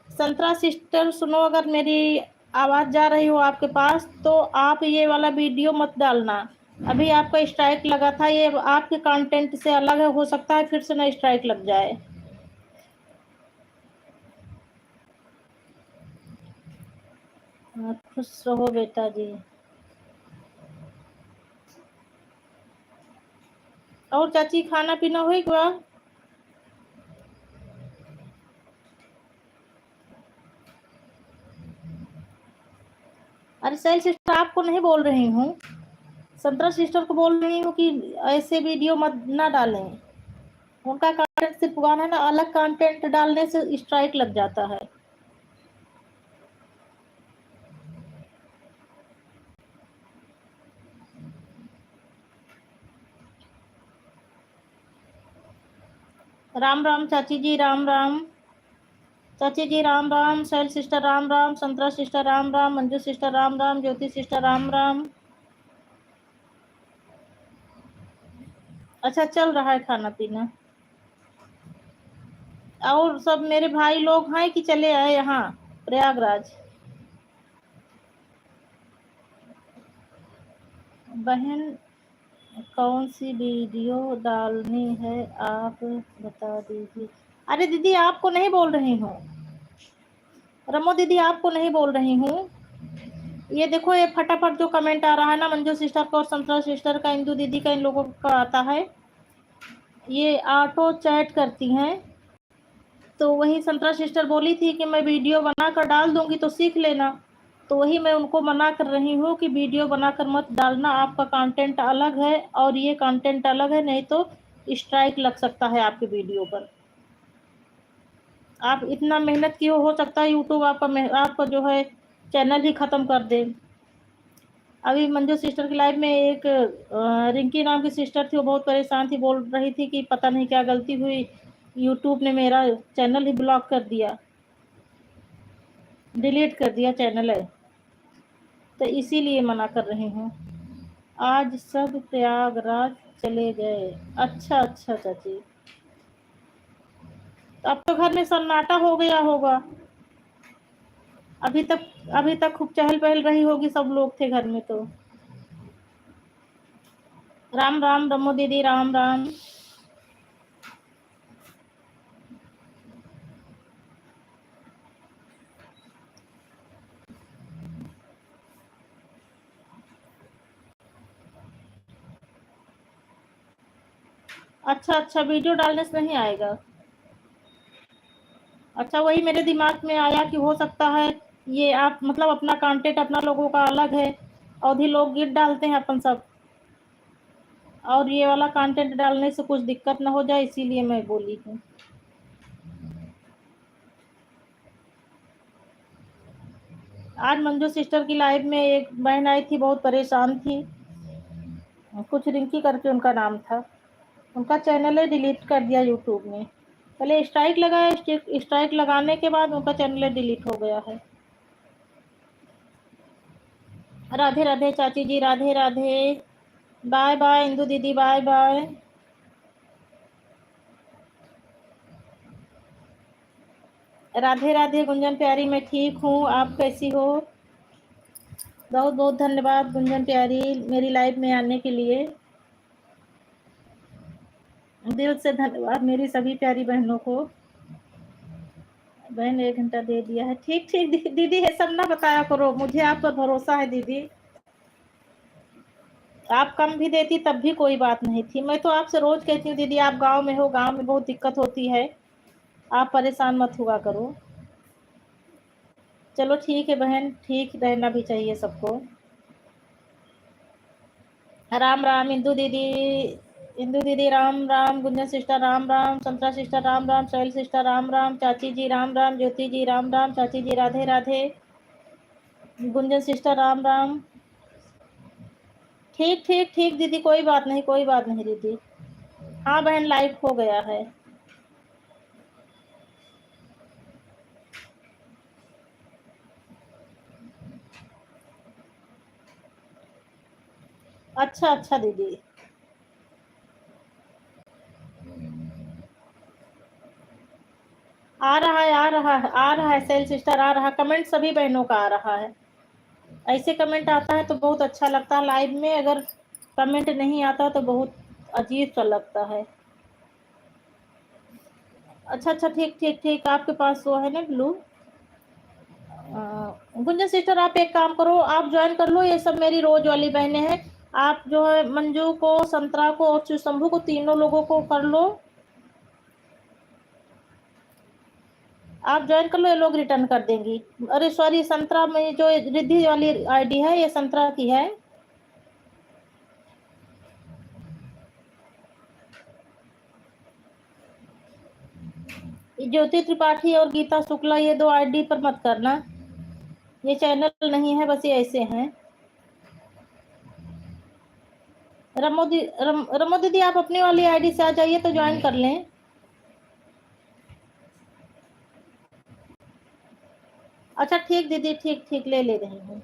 संतरा सिस्टर सुनो, अगर मेरी आवाज जा रही हो आपके पास तो आप ये वाला वीडियो मत डालना। अभी आपका स्ट्राइक लगा था, ये आपके कंटेंट से अलग है, हो सकता है फिर से ना स्ट्राइक लग जाए। खुश रहो बेटा जी। और चाची खाना पीना हो गया? अरे सेल सिस्टर आपको नहीं बोल रही हूँ, संतरा सिस्टर को बोल रही हूँ कि ऐसे वीडियो मत ना डालें। उनका कंटेंट सिर्फ गाना है ना, अलग कंटेंट डालने से स्ट्राइक लग जाता है। राम राम चाची जी, राम राम चाची जी, राम राम। शैल सिस्टर राम राम, संतरा सिस्टर राम राम, मंजू सिस्टर राम राम, ज्योति सिस्टर राम राम। अच्छा चल रहा है खाना पीना। और सब मेरे भाई लोग हैं कि चले आए यहाँ प्रयागराज? बहन कौन सी वीडियो डालनी है आप बता दीजिए। अरे दीदी आपको नहीं बोल रही हूँ, रमो दीदी आपको नहीं बोल रही हूँ। ये देखो, ये फटाफट जो कमेंट आ रहा है ना, मंजू सिस्टर का और संतरा सिस्टर का, इंदू दीदी का, इन लोगों का आता है। ये ऑटो चैट करती हैं, तो वही संतरा सिस्टर बोली थी कि मैं वीडियो बनाकर डाल दूंगी तो सीख लेना। तो वही मैं उनको मना कर रही हूँ कि वीडियो बनाकर मत डालना, आपका कंटेंट अलग है और ये कंटेंट अलग है, नहीं तो स्ट्राइक लग सकता है आपके वीडियो पर। आप इतना मेहनत किए, हो सकता है यूट्यूब आपका जो है चैनल ही ख़त्म कर दे। अभी मंजू सिस्टर की लाइव में एक रिंकी नाम की सिस्टर थी, वो बहुत परेशान थी, बोल रही थी कि पता नहीं क्या गलती हुई, यूट्यूब ने मेरा चैनल ही ब्लॉक कर दिया, डिलीट कर दिया चैनल है। तो इसीलिए मना कर रही हूँ। आज सब प्रयागराज चले गए। अच्छा अच्छा चाची, तो अब तो घर में सन्नाटा हो गया होगा। अभी तक खूब चहल पहल रही होगी, सब लोग थे घर में तो। राम राम रमो दीदी, राम राम। अच्छा अच्छा, वीडियो डालने से नहीं आएगा। अच्छा, वही मेरे दिमाग में आया कि हो सकता है ये आप मतलब अपना कंटेंट अपना लोगों का अलग है, और भी लोग गीत डालते हैं अपन सब, और ये वाला कंटेंट डालने से कुछ दिक्कत ना हो जाए, इसीलिए मैं बोली हूँ। आज मंजू सिस्टर की लाइव में एक बहन आई थी, बहुत परेशान थी, कुछ रिंकी करके उनका नाम था। उनका चैनल है डिलीट कर दिया यूट्यूब ने। पहले स्ट्राइक लगाया, स्ट्राइक लगाने के बाद उनका चैनल डिलीट हो गया है। राधे राधे चाची जी, राधे राधे। बाय बाय इंदू दीदी, बाय बाय। राधे राधे गुंजन प्यारी, मैं ठीक हूँ, आप कैसी हो? बहुत बहुत धन्यवाद गुंजन प्यारी, मेरी लाइव में आने के लिए। दिल से धन्यवाद मेरी सभी प्यारी बहनों को। बहन 1 घंटा दे दिया है, ठीक ठीक दीदी, ये सब ना बताया करो, मुझे आप पर भरोसा है दीदी। आप कम भी देती तब भी कोई बात नहीं थी, मैं तो आपसे रोज कहती हूँ दीदी, आप गांव में हो, गांव में बहुत दिक्कत होती है, आप परेशान मत हुआ करो। चलो ठीक है बहन, ठीक रहना भी चाहिए सबको। राम राम इंदू दीदी राम राम, गुंजन सिस्टर राम राम, संतरा सिस्टर राम राम, शैल सिस्टर राम राम, चाची जी राम राम, ज्योति जी राम राम, चाची जी राधे राधे, गुंजन सिस्टर राम राम। ठीक ठीक ठीक दीदी, कोई बात नहीं, कोई बात नहीं दीदी। हाँ बहन, लाइव हो गया है। अच्छा अच्छा दीदी, आ रहा है, आ रहा है, आ रहा है सेल सिस्टर, आ रहा है कमेंट, सभी बहनों का आ रहा है। ऐसे कमेंट आता है तो बहुत अच्छा लगता है लाइव में, अगर कमेंट नहीं आता तो बहुत अजीब सा लगता है। अच्छा अच्छा, ठीक ठीक ठीक, आपके पास वो है ना ब्लू। गुंजन सिस्टर आप एक काम करो, आप ज्वाइन कर लो, ये सब मेरी रोज वाली बहनें हैं। आप जो है मंजू को, संतरा को और शंभू को, तीनों लोगों को कर लो। आप ज्वाइन कर लो, ये लोग रिटर्न कर देंगी। अरे सॉरी, संतरा में जो रिद्धि वाली आईडी है ये संतरा की है। ज्योति त्रिपाठी और गीता शुक्ला ये 2 आईडी पर मत करना, ये चैनल नहीं है, बस ये ऐसे हैं। रमो दीदी आप अपनी वाली आईडी से आ जाइए तो ज्वाइन कर लें। अच्छा ठीक दीदी, ठीक ठीक ले रही हूँ।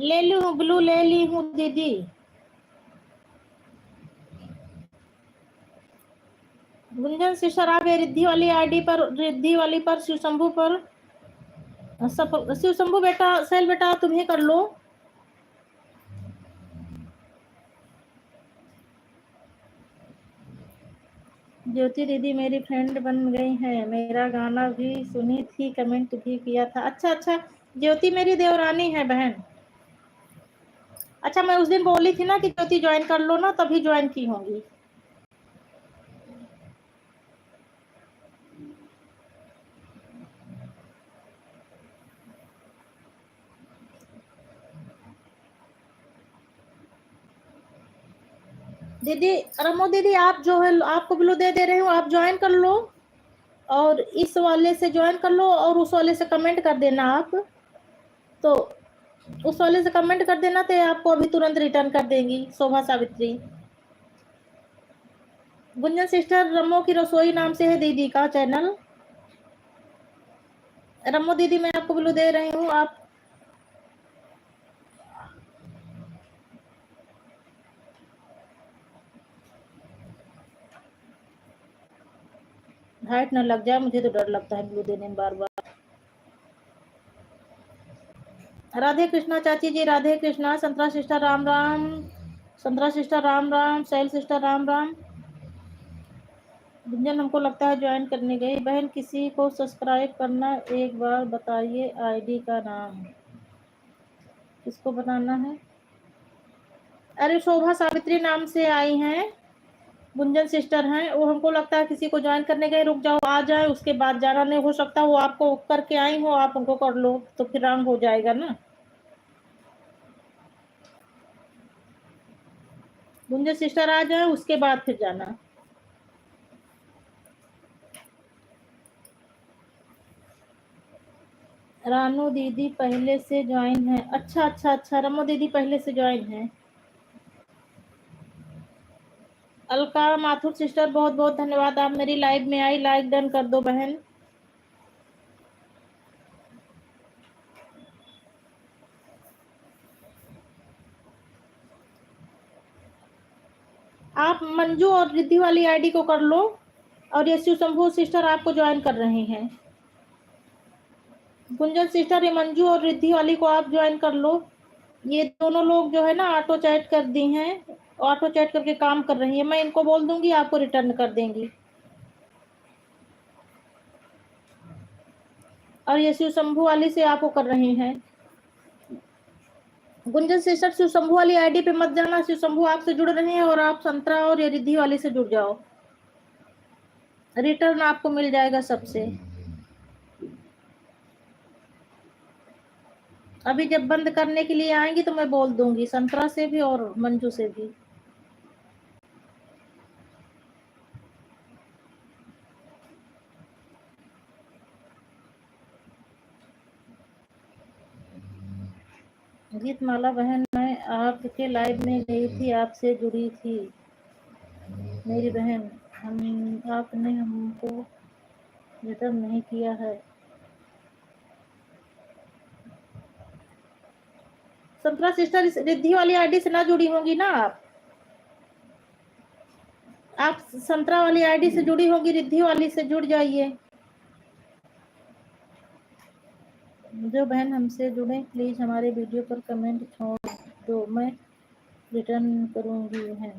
ले ली हूँ ब्लू, ले ली हूँ दीदी। गुंजन सिस्टर आप ये रिद्धि वाली आईडी पर, रिद्धि वाली पर शिव शंभू पर, शिव शंभू बेटा, सेल बेटा तुम ही कर लो। ज्योति दीदी मेरी फ्रेंड बन गई है, मेरा गाना भी सुनी थी, कमेंट भी किया था। अच्छा अच्छा, ज्योति मेरी देवरानी है बहन। अच्छा मैं उस दिन बोली थी ना कि ज्योति ज्वाइन कर लो ना, तभी ज्वाइन की होंगी। दीदी, रमो दीदी आप जो है आपको ब्लू दे रहे हो, आप ज्वाइन कर लो और इस वाले से ज्वाइन कर लो और उस वाले से कमेंट कर देना आप, तो उस वाले से कमेंट कर देना तो आपको अभी तुरंत रिटर्न कर देंगी शोभा सावित्री। गुंजन सिस्टर रमो की रसोई नाम से है दीदी का चैनल। रमो दीदी मैं आपको ब्लू दे रही हूँ, आप हाइट न लग जाए, मुझे तो डर लगता है ब्लू देने में बार बार। राधे कृष्णा चाची जी, राधे कृष्णा। संतरा सिस्टर राम राम, संतरा सिस्टर राम राम, सैल सिस्टर राम राम। गुंजन हमको लगता है ज्वाइन करने गई। बहन किसी को सब्सक्राइब करना, एक बार बताइए आईडी का नाम, किसको बताना है? अरे शोभा सावित्री नाम से आई हैं, गुंजन सिस्टर हैं, वो हमको लगता है किसी को ज्वाइन करने गए। रुक जाओ, आ जाए उसके बाद जाना, नहीं हो सकता वो आपको करके आई हो, आप उनको कर लो तो फिर रंग हो जाएगा ना। गुंजन सिस्टर आ जाए उसके बाद फिर जाना। रानू दीदी पहले से ज्वाइन है। अच्छा अच्छा अच्छा, रमो दीदी पहले से ज्वाइन है। अलका माथुर सिस्टर बहुत बहुत धन्यवाद, आप मेरी लाइव में आई, लाइक डन कर दो बहन। आप मंजू और रिद्धि वाली आईडी को कर लो और ये शिव शंभू सिस्टर आपको ज्वाइन कर रहे हैं। गुंजन सिस्टर ये मंजू और रिद्धि वाली को आप ज्वाइन कर लो। ये दोनों लोग जो है ना ऑटो चैट कर दी हैं, ऑटो चैट करके काम कर रही है, मैं इनको बोल दूंगी आपको रिटर्न कर देंगी। और ये शिव शंभू वाली से आपको कर रही हैं। गुंजन सिस्टर शिव शंभू वाली आईडी पे मत जाना, शिव शंभू आपसे जुड़ रहे हैं और आप संतरा और ये रिद्धि वाली से जुड़ जाओ, रिटर्न आपको मिल जाएगा सबसे। अभी जब बंद करने के लिए आएंगी तो मैं बोल दूंगी, संतरा से भी और मंजू से भी। गीतमाला बहन मैं आपके लाइव में गई थी, आपसे जुड़ी थी मेरी बहन, हम आपने हमको रिटर्न नहीं किया है। संतरा सिस्टर इस रिद्धि वाली आईडी से ना जुड़ी होंगी ना आप संतरा वाली आईडी से जुड़ी होगी, रिद्धि वाली से जुड़ जाइए। जो बहन हमसे जुड़े प्लीज हमारे वीडियो पर कमेंट छोड़ दो। मैं रिटर्न करूँगी है।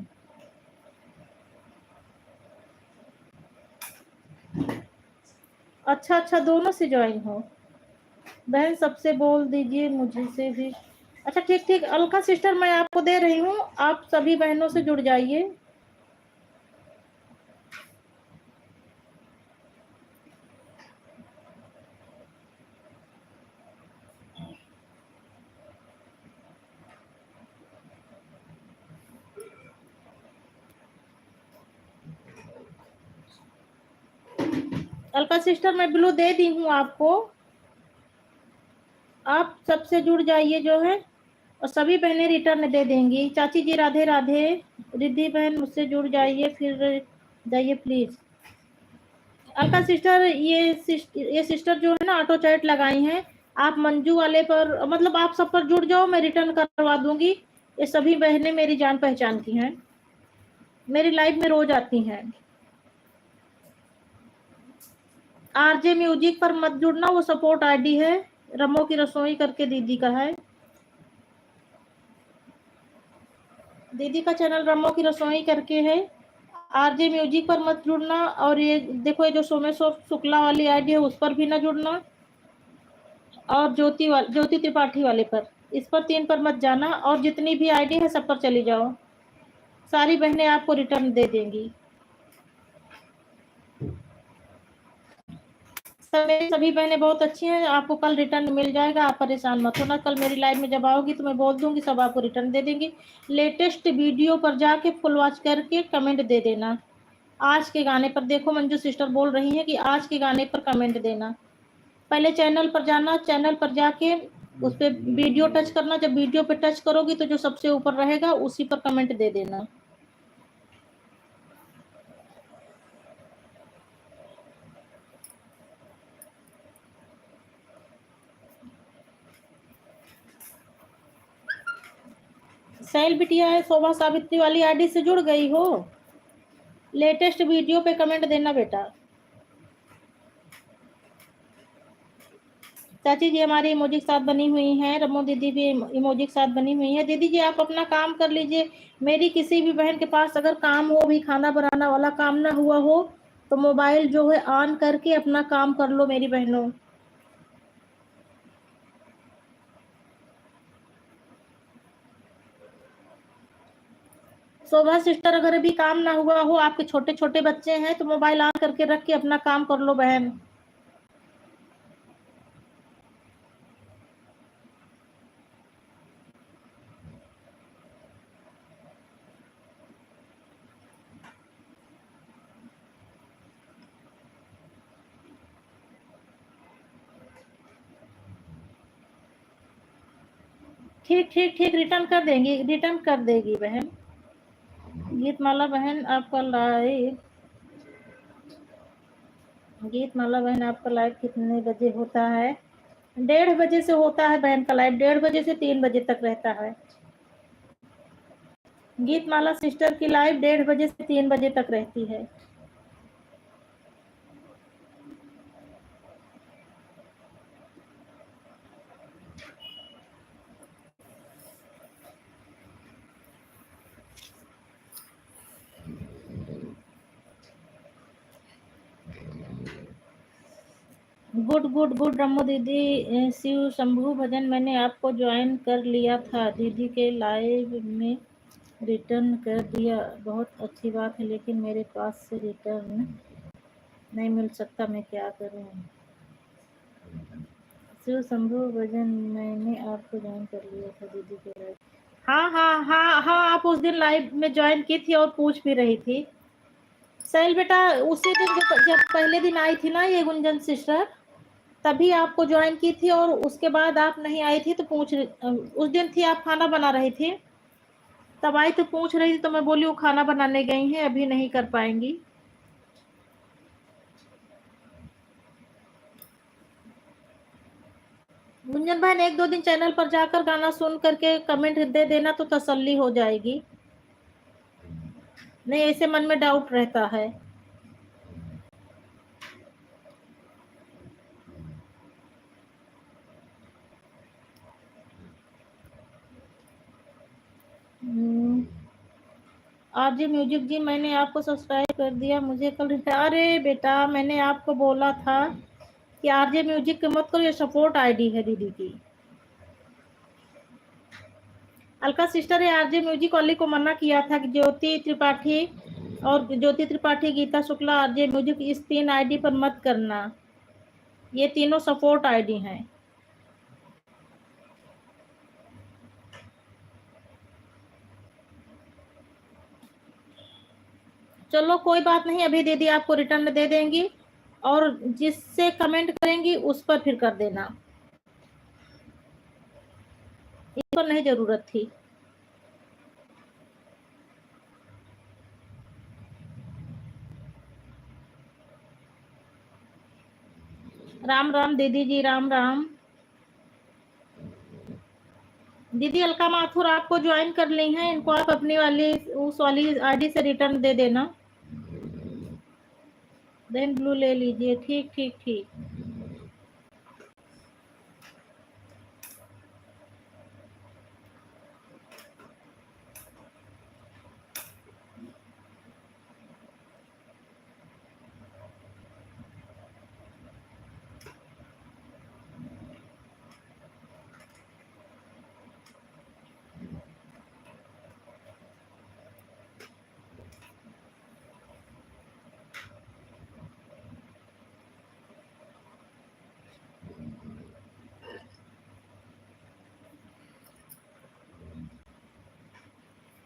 अच्छा अच्छा, दोनों से ज्वाइन हो बहन, सबसे बोल दीजिए मुझे से भी। अच्छा ठीक ठीक, अलका सिस्टर मैं आपको दे रही हूँ, आप सभी बहनों से जुड़ जाइए। अलका सिस्टर मैं ब्लू दे दी हूँ आपको, आप सबसे जुड़ जाइए जो है, और सभी बहनें रिटर्न दे देंगी। चाची जी राधे राधे, रिद्धि बहन मुझसे जुड़ जाइए, फिर जाइए प्लीज। अलका सिस्टर ये सिस्टर जो है ना ऑटो चैट लगाई हैं, आप मंजू वाले पर मतलब आप सब पर जुड़ जाओ, मैं रिटर्न करवा दूंगी। ये सभी बहनें मेरी जान पहचान की हैं, मेरी लाइफ में रोज आती हैं। आरजे म्यूजिक पर मत जुड़ना, वो सपोर्ट आईडी है, रमो की रसोई करके दीदी का है, दीदी का चैनल रमो की रसोई करके है। आरजे म्यूजिक पर मत जुड़ना, और ये देखो ये जो सोमेश शुक्ला वाली आईडी है उस पर भी ना जुड़ना, और ज्योति त्रिपाठी वाले पर, इस पर 3 पर मत जाना, और जितनी भी आईडी है सब पर चली जाओ, सारी बहनें आपको रिटर्न दे देंगी। मेरी सभी बहनें बहुत अच्छी हैं, आपको कल रिटर्न मिल जाएगा, आप परेशान मत होना। कल मेरी लाइव में जब आओगी तो मैं बोल दूंगी, सब आपको रिटर्न दे देंगी। लेटेस्ट वीडियो पर जाके फुल वॉच करके कमेंट दे देना। आज के गाने पर देखो मंजू सिस्टर बोल रही है कि आज के गाने पर कमेंट देना। पहले चैनल पर जाना, चैनल पर जाके उस पर वीडियो टच करना, जब वीडियो पे टच करोगी तो जो सबसे ऊपर रहेगा उसी पर कमेंट दे देना। सैल बिटिया है, शोभा सावित्री वाली आईडी से जुड़ गई हो, लेटेस्ट वीडियो पे कमेंट देना बेटा। चाची जी हमारी इमोजी के साथ बनी हुई हैं, रमो दीदी भी इमोजी के साथ बनी हुई है। दीदी जी आप अपना काम कर लीजिए, मेरी किसी भी बहन के पास अगर काम हो भी, खाना बनाना वाला काम ना हुआ हो, तो मोबाइल जो है ऑन करके अपना काम कर लो मेरी बहनों। शोभा सिस्टर अगर अभी काम ना हुआ हो, आपके छोटे छोटे बच्चे हैं, तो मोबाइल ऑन करके रख के अपना काम कर लो बहन। ठीक ठीक ठीक, रिटर्न कर देंगी, रिटर्न कर देगी बहन। गीतमाला बहन आपका लाइव, गीतमाला बहन आपका लाइव कितने बजे होता है? 1:30 बजे से होता है बहन का लाइव, 1:30 से 3 बजे तक रहता है। गीतमाला सिस्टर की लाइव 1:30 से 3 बजे तक रहती है। गुड गुड गुड रमो दीदी। शिव शंभू भजन मैंने आपको ज्वाइन कर लिया था, दीदी के लाइव में रिटर्न कर दिया, बहुत अच्छी बात है, लेकिन मेरे पास से रिटर्न नहीं मिल सकता, मैं क्या करूं? शिव शंभू भजन मैंने आपको ज्वाइन कर लिया था दीदी के लाइव। हाँ हाँ हाँ हाँ, आप उस दिन लाइव में ज्वाइन की थी और पूछ भी रही थी। सैल बेटा उसी दिन जब पहले दिन आई थी ना ये गुंजन सिस्टर, तभी आपको ज्वाइन की थी, और उसके बाद आप नहीं आई थी तो उस दिन थी आप खाना बना रही थी, तब आई तो पूछ रही थी, तो मैं बोली वो खाना बनाने गई हैं, अभी नहीं कर पाएंगी। गुंजन बहन 1-2 दिन चैनल पर जाकर गाना सुन करके कमेंट दे देना तो तसल्ली हो जाएगी, नहीं ऐसे मन में डाउट रहता है। आरजे म्यूजिक जी, मैंने आपको सब्सक्राइब कर दिया, मुझे कल। अरे बेटा, मैंने आपको बोला था कि आरजे म्यूजिक की मत करो, ये सपोर्ट आईडी है दीदी की। अलका सिस्टर, आरजे म्यूजिक वाली को मना किया था कि ज्योति त्रिपाठी और ज्योति त्रिपाठी, गीता शुक्ला, आरजे म्यूजिक, इस 3 आईडी पर मत करना, ये तीनों सपोर्ट आईडी हैं। चलो कोई बात नहीं, अभी दीदी आपको रिटर्न दे देंगी, और जिससे कमेंट करेंगी उस पर फिर कर देना, इस पर नहीं जरूरत थी। राम राम दीदी जी, राम राम। दीदी अलका माथुर आपको ज्वाइन कर ली हैं, इनको आप अपनी वाली उस वाली आईडी से रिटर्न दे देना। देन ब्लू ले लीजिए, ठीक ठीक ठीक।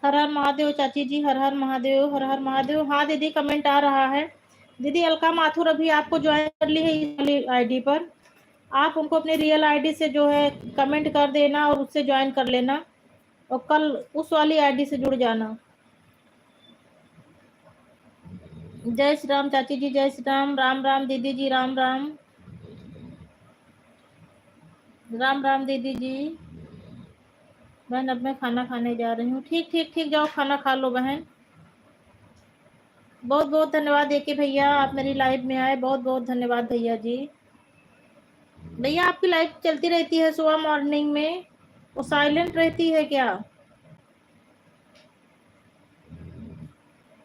हर हर महादेव चाची जी, हर हर महादेव, हर हर महादेव। हाँ दीदी, कमेंट आ रहा है। दीदी अलका माथुर अभी आपको ज्वाइन कर ली है इस वाली आईडी पर, आप उनको अपनी रियल आईडी से जो है कमेंट कर देना और उससे ज्वाइन कर लेना, और कल उस वाली आईडी से जुड़ जाना। जय श्री राम चाची जी, जय श्री राम। राम राम दीदी जी, राम राम। राम राम दीदी जी। बहन अब मैं खाना खाने जा रही हूँ। ठीक ठीक ठीक, जाओ खाना खा लो बहन। बहुत बहुत धन्यवाद देके भैया, आप मेरी लाइव में आए, बहुत बहुत धन्यवाद भैया जी। भैया आपकी लाइव चलती रहती है सुबह मॉर्निंग में, वो साइलेंट रहती है क्या?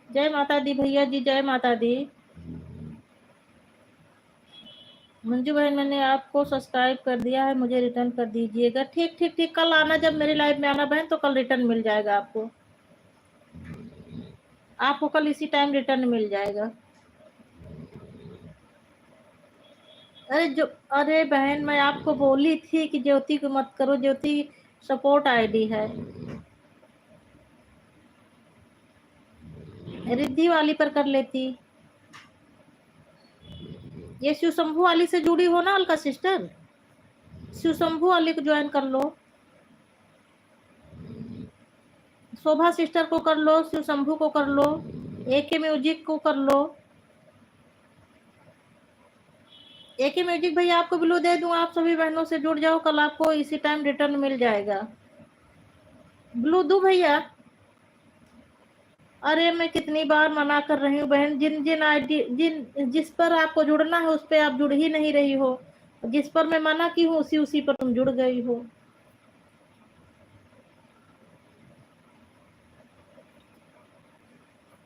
जय माता दी भैया जी, जय माता दी। मंजू बहन, मैंने आपको सब्सक्राइब कर दिया है, मुझे रिटर्न कर दीजिएगा। ठीक ठीक ठीक, कल आना, जब मेरी लाइव में आना बहन, तो कल रिटर्न मिल जाएगा आपको। आपको कल इसी टाइम रिटर्न मिल जाएगा। अरे बहन, मैं आपको बोली थी कि ज्योति को मत करो, ज्योति सपोर्ट आईडी है। रिद्धि वाली पर कर लेती। ये शिव शंभू वाली से जुड़ी हो ना अलका सिस्टर, शिव शंभू वाली को ज्वाइन कर लो। शोभा सिस्टर को कर लो, शिव शंभू को कर लो, एके म्यूजिक को कर लो। एके म्यूजिक भैया आपको ब्लू दे दूं, आप सभी बहनों से जुड़ जाओ, कल आपको इसी टाइम रिटर्न मिल जाएगा। ब्लू दूं भैया? अरे मैं कितनी बार मना कर रही हूँ बहन, जिन जिन आईडी जिस पर आपको जुड़ना है उस पर आप जुड़ ही नहीं रही हो, जिस पर मैं मना की हूँ उसी उसी पर तुम जुड़ गई हो।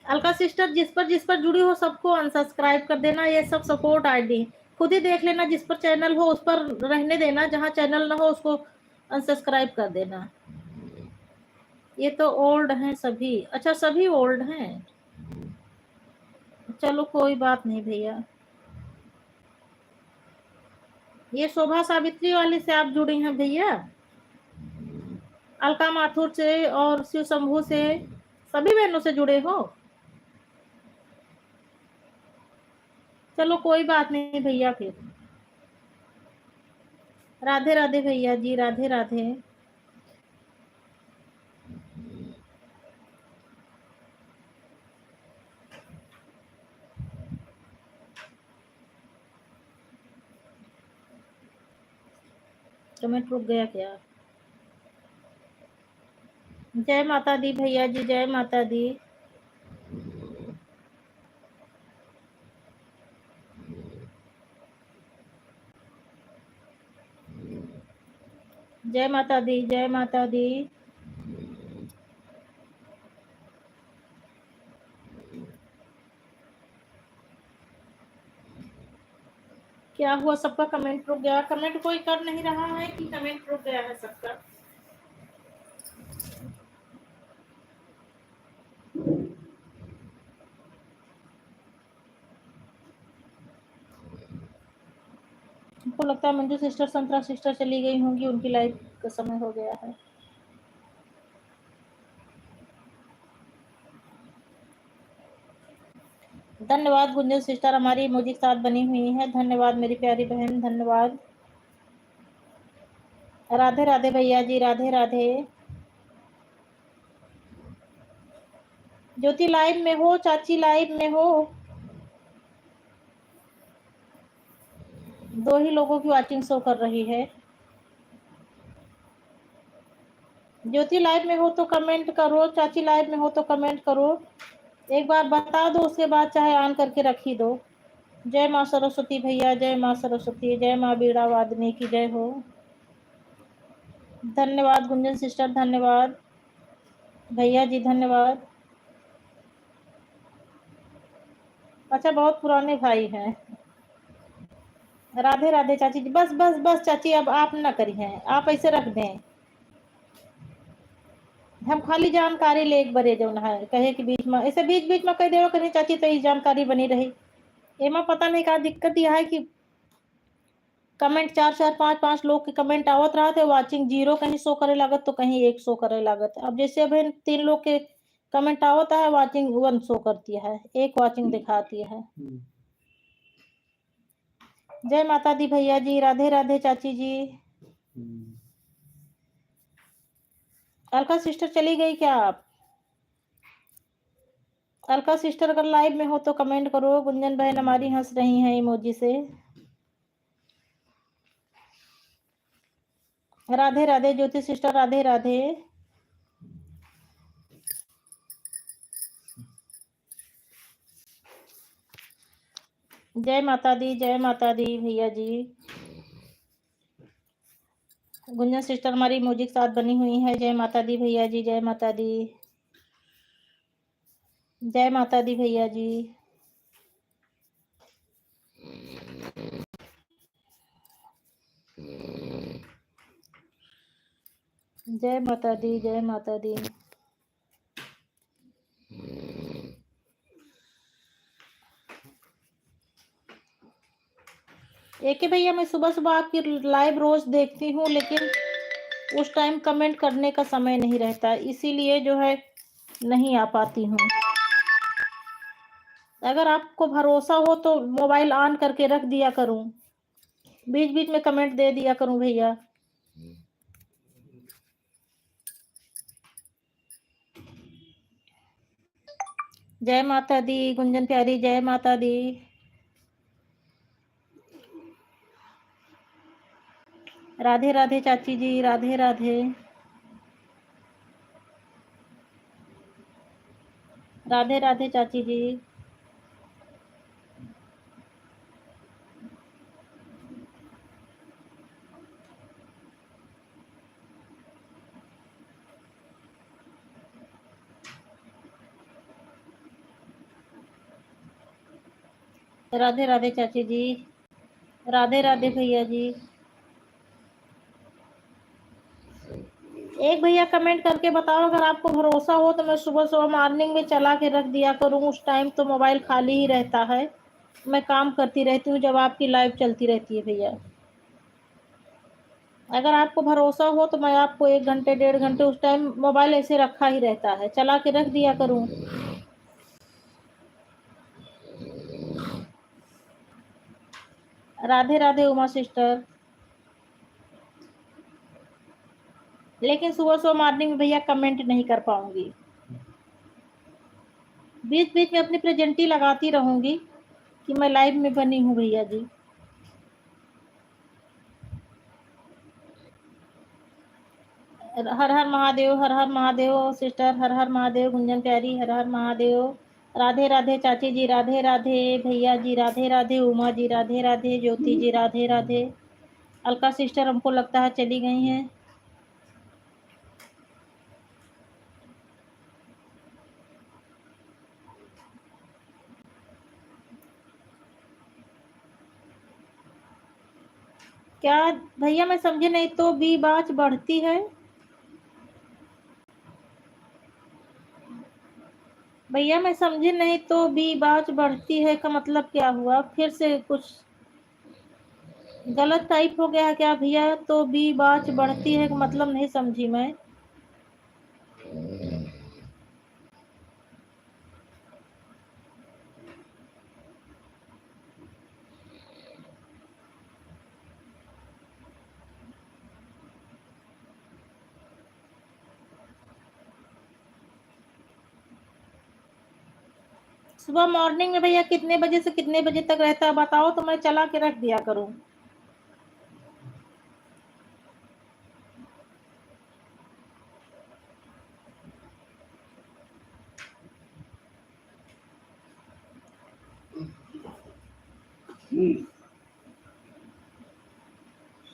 अलका सिस्टर, जिस पर जुड़ी हो सबको अनसब्सक्राइब कर देना, ये सब सपोर्ट आईडी। खुद ही देख लेना, जिस पर चैनल हो उस पर रहने देना, जहाँ चैनल ना हो उसको अनसब्सक्राइब कर देना। ये तो ओल्ड हैं सभी। अच्छा, सभी ओल्ड हैं, चलो कोई बात नहीं भैया। ये शोभा सावित्री वाली से आप जुड़ी हैं भैया, अलका माथुर से और शिव शंभू से, सभी बहनों से जुड़े हो। चलो कोई बात नहीं भैया, फिर राधे राधे भैया जी, राधे राधे। कमेंट रुक गया क्या? जय माता दी भैया जी, जय माता दी। जय माता दी, जय माता दी। क्या हुआ, सबका कमेंट रुक गया? कमेंट कोई कर नहीं रहा है कि कमेंट रुक गया है सबका? हमको लगता है मंजू सिस्टर संतरा सिस्टर चली गई होंगी, उनकी लाइव का समय हो गया है। धन्यवाद गुंजन सिस्टर, हमारी इमोजी के साथ बनी हुई है। धन्यवाद मेरी प्यारी बहन, धन्यवाद। राधे राधे भैया जी, राधे राधे। ज्योति लाइव में हो? चाची लाइव में हो? 2 ही लोगों की वॉचिंग शो कर रही है। ज्योति लाइव में हो तो कमेंट करो, चाची लाइव में हो तो कमेंट करो। एक बार बता दो, उसके बाद चाहे ऑन करके रख ही दो। जय माँ सरस्वती भैया, जय माँ सरस्वती, जय माँ बीड़ा वादनी की जय हो। धन्यवाद गुंजन सिस्टर, धन्यवाद भैया जी, धन्यवाद। अच्छा, बहुत पुराने भाई हैं। राधे राधे चाची जी। बस बस बस चाची, अब आप ना करिए, आप ऐसे रख दें। हम खाली जानकारी ले एक बरे जो है कहे कि बीच में ऐसे बीच बीच में कह देव कहीं चाची तो जानकारी बनी रही। एमा पता नहीं का दिक्कत यह है कि कमेंट 4-4 5-5 लोग के कमेंट आवत रहा थे, वाचिंग 0 कहीं शो करे लागत तो कहीं 1 शो करे लागत। अब जैसे अब 3 लोग के कमेंट आवता है, वाचिंग 1 शो करती है, 1 वाचिंग दिखाती है। जय माता दी भैया जी, राधे राधे चाची जी। अलका सिस्टर चली गई क्या आप? अलका सिस्टर अगर लाइव में हो तो कमेंट करो। गुंजन बहन हमारी हंस रही हैं इमोजी से। राधे राधे ज्योति सिस्टर, राधे राधे। जय माता दी, जय माता दी भैया जी। गुंजन सिस्टर हमारी इमोजी के साथ बनी हुई है। जय माता दी भैया जी, जय माता दी, जय माता दी भैया जी। जय माता दी, जय माता दी। एक ही भैया, मैं सुबह सुबह आपकी लाइव रोज देखती हूँ, लेकिन उस टाइम कमेंट करने का समय नहीं रहता, इसीलिए जो है नहीं आ पाती हूँ। अगर आपको भरोसा हो तो मोबाइल ऑन करके रख दिया करूं, बीच बीच में कमेंट दे दिया करूं भैया। जय माता दी गुंजन प्यारी, जय माता दी। राधे राधे चाची जी, राधे राधे, राधे राधे चाची जी। राधे राधे चाची जी, राधे राधे भैया जी। एक भैया कमेंट करके बताओ, अगर आपको भरोसा हो तो मैं सुबह सुबह मॉर्निंग में चला के रख दिया करूं। उस टाइम तो मोबाइल खाली ही रहता है, मैं काम करती रहती हूँ जब आपकी लाइव चलती रहती है भैया। अगर आपको भरोसा हो तो मैं आपको 1 घंटे 1.5 घंटे उस टाइम मोबाइल ऐसे रखा ही रहता है, चला के रख दिया करूं। राधे राधे उमा सिस्टर। लेकिन सुबह सुबह मॉर्निंग में भैया कमेंट नहीं कर पाऊंगी, बीच बीच में अपनी प्रेजेंटी लगाती रहूंगी कि मैं लाइव में बनी हूँ भैया जी। हर हर महादेव, हर हर महादेव सिस्टर, हर हर महादेव गुंजन प्यारी, हर हर महादेव। राधे राधे चाची जी, राधे राधे भैया जी, राधे राधे उमा जी, राधे राधे ज्योति जी, राधे राधे। अलका सिस्टर हमको लगता है चली गई हैं। क्या भैया मैं समझे नहीं, तो बी बाच बढ़ती है? भैया मैं समझे नहीं, तो बी बाच बढ़ती है का मतलब क्या हुआ? फिर से कुछ गलत टाइप हो गया है क्या भैया? तो बी बाच बढ़ती है का मतलब नहीं समझी मैं। सुबह मॉर्निंग में भैया कितने बजे से कितने बजे तक रहता है बताओ, तो मैं चला के रख दिया करूं।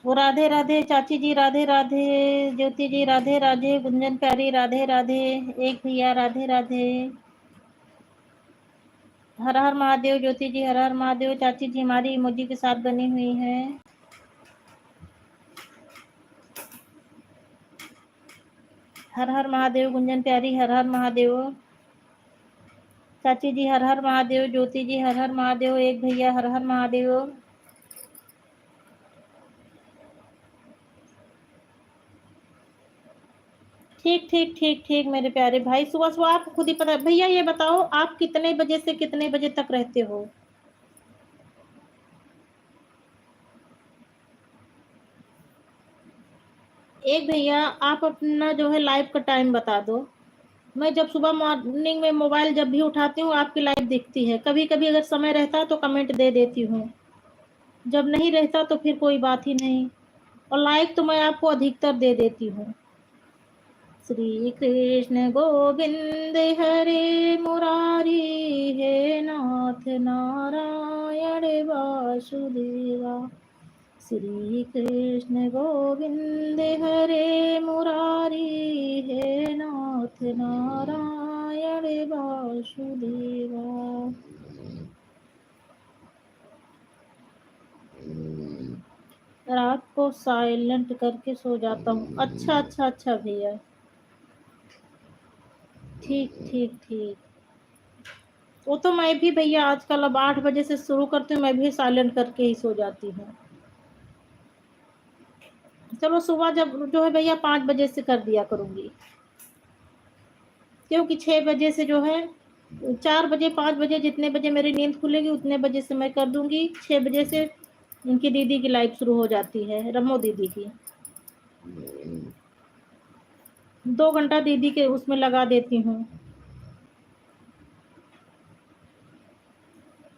वो राधे राधे चाची जी, राधे राधे ज्योति जी, राधे राधे गुंजन प्यारी, राधे राधे एक भैया, राधे राधे। हर हर महादेव ज्योति जी, हर हर महादेव चाची जी हमारी इमोजी के साथ बनी हुई है। हर हर महादेव गुंजन प्यारी, हर हर महादेव चाची जी, हर हर महादेव ज्योति जी, हर हर महादेव एक भैया, हर हर महादेव। ठीक ठीक ठीक ठीक मेरे प्यारे भाई, सुबह सुबह आप खुद ही पता। भैया ये बताओ आप कितने बजे से कितने बजे तक रहते हो? एक भैया आप अपना जो है लाइव का टाइम बता दो। मैं जब सुबह मॉर्निंग में मोबाइल जब भी उठाती हूँ आपकी लाइव दिखती है। कभी कभी अगर समय रहता है तो कमेंट दे देती हूँ, जब नहीं रहता तो फिर कोई बात ही नहीं। और लाइक तो मैं आपको अधिकतर दे देती हूँ। श्री कृष्ण गोविंद हरे मुरारी, हे नाथ नारायण वासुदेवा। श्री कृष्ण गोविंद हरे मुरारी, हे नाथ नारायण वासुदेवा। रात को साइलेंट करके सो जाता हूँ। अच्छा अच्छा अच्छा भैया, ठीक ठीक ठीक। वो तो मैं भी भैया आजकल अब 8 बजे से शुरू करती हूँ, मैं भी साइलेंट करके ही सो जाती हूँ। चलो सुबह जब जो है भैया 5 बजे से कर दिया करूँगी, क्योंकि 6 बजे से जो है 4 बजे 5 बजे जितने बजे मेरी नींद खुलेगी उतने बजे से मैं कर दूंगी। 6 बजे से इनकी दीदी की लाइव शुरू हो जाती है, रमो दीदी की। 2 घंटा दीदी के उसमें लगा देती हूँ।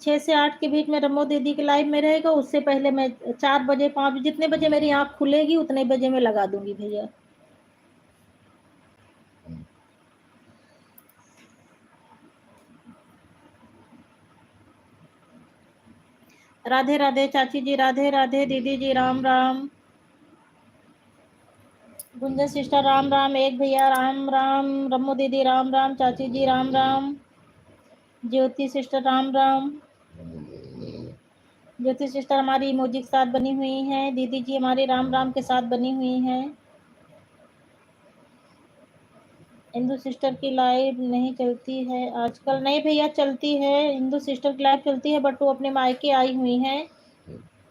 6 से 8 के बीच में रमो दीदी की लाइव में रहेगा। उससे पहले मैं 4 बजे 5 बजे जितने बजे मेरी आँख खुलेगी उतने बजे मैं लगा दूंगी भैया। राधे राधे चाची जी, राधे राधे दीदी जी, राम राम। गुंजन सिस्टर राम राम, एक भैया राम राम, रमो दीदी राम राम, चाची जी राम राम, ज्योति सिस्टर राम राम। ज्योति सिस्टर हमारी इमोजी के साथ बनी हुई हैं, दीदी जी हमारी राम राम के साथ बनी हुई हैं। इंदु सिस्टर की लाइव नहीं चलती है आजकल? नहीं भैया चलती है, इंदु सिस्टर की लाइव चलती है, बट वो अपने मायके आई हुई हैं।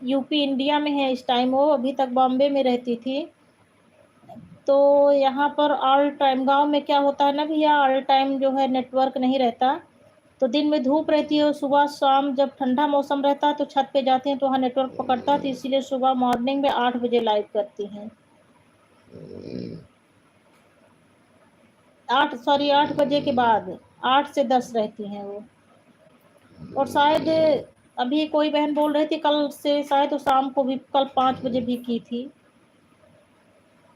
यूपी इंडिया में है इस टाइम, वो अभी तक बॉम्बे में रहती थी। तो यहाँ पर ऑल टाइम गांव में क्या होता है ना भैया, ऑल टाइम जो है नेटवर्क नहीं रहता। तो दिन में धूप रहती है और सुबह शाम जब ठंडा मौसम रहता है तो छत पे जाते हैं तो वहाँ नेटवर्क पकड़ता है, तो इसीलिए सुबह मॉर्निंग में 8 बजे लाइव करती हैं। 8 बजे के बाद 8 से 10 रहती हैं वो। और शायद अभी कोई बहन बोल रही थी कल से शायद, तो शाम को भी कल 5 बजे भी की थी।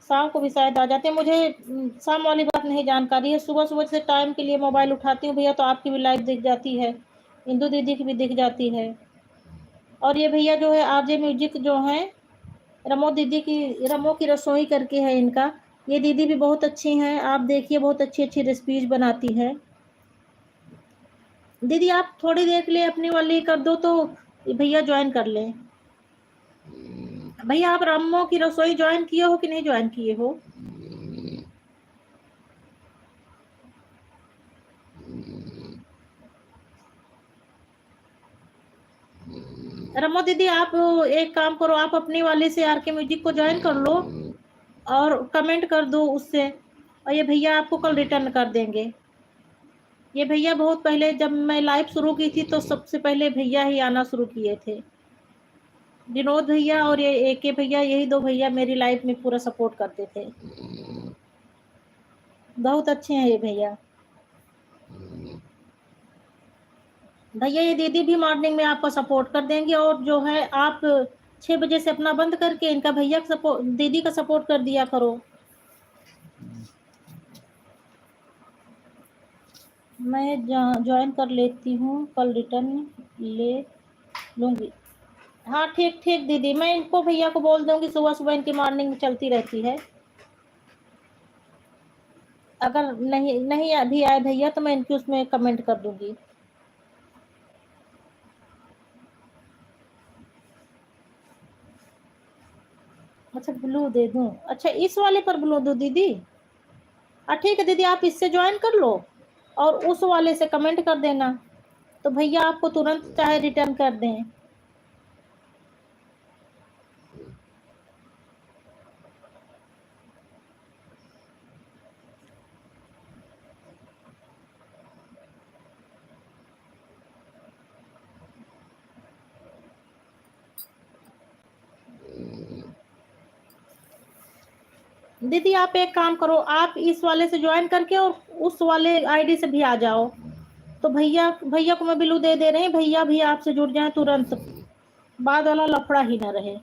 शाम को भी शायद आ जाते हैं। मुझे शाम वाली बात नहीं जानकारी है। सुबह सुबह से टाइम के लिए मोबाइल उठाती हूँ भैया तो आपकी भी लाइव दिख जाती है, इंदु दीदी की भी दिख जाती है। और ये भैया जो है आरजे म्यूजिक जो है, रमो दीदी की, रमो की रसोई करके है इनका। ये दीदी भी बहुत अच्छी हैं, आप देखिए बहुत अच्छी अच्छी रेसिपीज बनाती है। दीदी आप थोड़ी देर के लिए अपनी वाली कर दो तो भैया ज्वाइन कर लें। भैया आप रम्मो की रसोई ज्वाइन किए हो कि नहीं ज्वाइन किए हो? रम्मो दीदी आप एक काम करो, आप अपनी वाले से आर के म्यूजिक को ज्वाइन कर लो और कमेंट कर दो उससे, और ये भैया आपको कल रिटर्न कर देंगे। ये भैया बहुत पहले जब मैं लाइव शुरू की थी तो सबसे पहले भैया ही आना शुरू किए थे। विनोद भैया और ये एके भैया, यही दो भैया मेरी लाइफ में पूरा सपोर्ट करते थे। बहुत अच्छे हैं ये भैया। भैया ये दीदी भी मॉर्निंग में आपको सपोर्ट कर देंगे, और जो है आप 6 बजे से अपना बंद करके इनका भैया का सपोर्ट, दीदी का सपोर्ट कर दिया करो। मैं ज्वाइन कर लेती हूँ, कल रिटर्न ले लूँगी। हाँ ठीक ठीक दीदी, मैं इनको भैया को बोल दूँगी, सुबह सुबह इनकी मॉर्निंग में चलती रहती है। अगर नहीं नहीं अभी आए भैया तो मैं इनकी उसमें कमेंट कर दूँगी। अच्छा ब्लू दे दूँ? अच्छा इस वाले पर ब्लू दूँ दीदी? ठीक है दीदी, आप इससे ज्वाइन कर लो और उस वाले से कमेंट कर देना, तो भैया आपको तुरंत चाहे रिटर्न कर दें। दीदी आप एक काम करो, आप इस वाले से ज्वाइन करके और उस वाले आईडी से भी आ जाओ, तो भैया भैया को मैं बिल्लू दे रही, भैया भी आपसे जुड़ जाए तुरंत, बाद वाला लफड़ा ही ना रहे।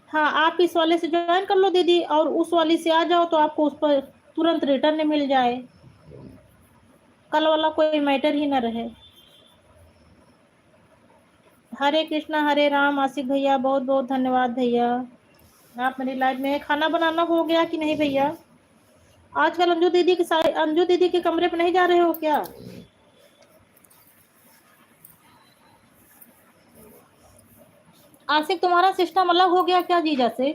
हाँ आप इस वाले से ज्वाइन कर लो दीदी और उस वाली से आ जाओ, तो आपको उस पर तुरंत रिटर्न मिल जाए, कल वाला कोई मैटर ही ना रहे। हरे कृष्णा हरे राम। आशिक भैया बहुत बहुत धन्यवाद भैया, आप मेरी लाइफ में। खाना बनाना हो गया कि नहीं भैया? आजकल अंजू दीदी के कमरे पे नहीं जा रहे हो क्या? आशिक तुम्हारा सिस्टम अलग हो गया क्या जीजा से?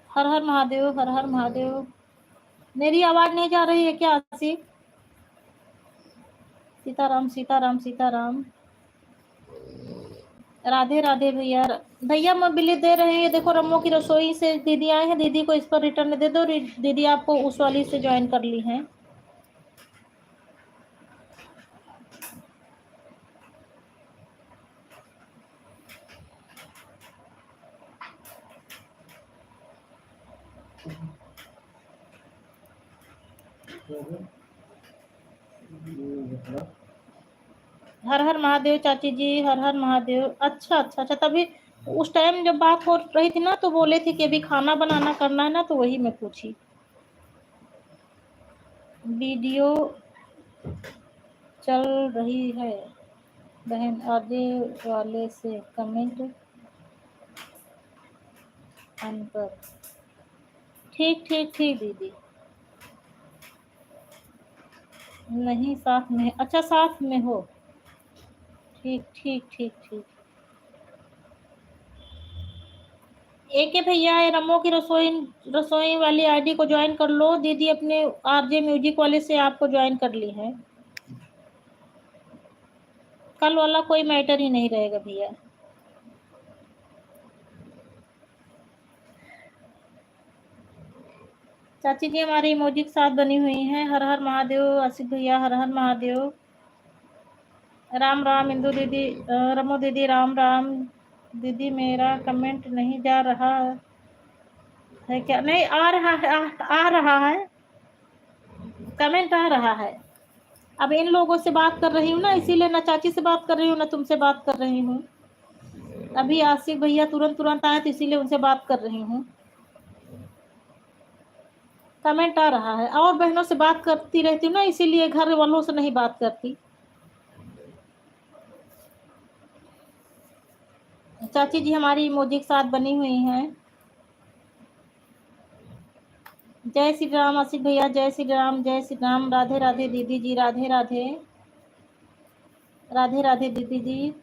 हर हर महादेव, हर हर महादेव। मेरी आवाज नहीं जा रही है क्या आशिक? सीताराम सीताराम सीताराम। राधे राधे भैया। भैया मोबिली दे रहे हैं, ये देखो रम्मो की रसोई से दीदी आए हैं, दीदी को इस पर रिटर्न दे दो, दीदी आपको उस वाली से ज्वाइन कर ली हैं। हर हर महादेव चाची जी, हर हर महादेव। अच्छा अच्छा अच्छा, तभी उस टाइम जब बात हो रही थी ना तो बोले थे कि अभी खाना बनाना करना है ना, तो वही मैं पूछी। वीडियो चल रही है बहन, आगे वाले से कमेंट ऑन कर। ठीक ठीक ठीक दीदी। नहीं साथ में, अच्छा साथ में हो, ठीक ठीक ठीक ठीक। एक है भैया, ये रमो की रसोई रसोई वाली आईडी को ज्वाइन कर लो, दीदी अपने आरजे म्यूजिक वाले से आपको ज्वाइन कर ली है, कल वाला कोई मैटर ही नहीं रहेगा भैया। चाची जी हमारी इमोजी के साथ बनी हुई हैं। हर हर महादेव आसिफ भैया, हर हर महादेव। राम राम इंदु दीदी, रमो दीदी राम राम। दीदी मेरा कमेंट नहीं जा रहा है क्या? नहीं आ रहा है, आ रहा है, कमेंट आ रहा है। अब इन लोगों से बात कर रही हूँ ना, इसीलिए ना चाची से बात कर रही हूँ ना तुमसे बात कर रही हूँ। अभी आसिफ भैया तुरंत तुरंत आए तो इसीलिए उनसे बात कर रही हूँ। कमेंट आ रहा है, और बहनों से बात करती रहती हूँ ना, इसीलिए घर वालों से नहीं बात करती। चाची जी हमारी इमोजी के साथ बनी हुई हैं। जय श्री राम आसिफ भैया, जय श्री राम, जय श्री राम। राधे राधे दीदी जी, राधे राधे, राधे राधे दीदी जी।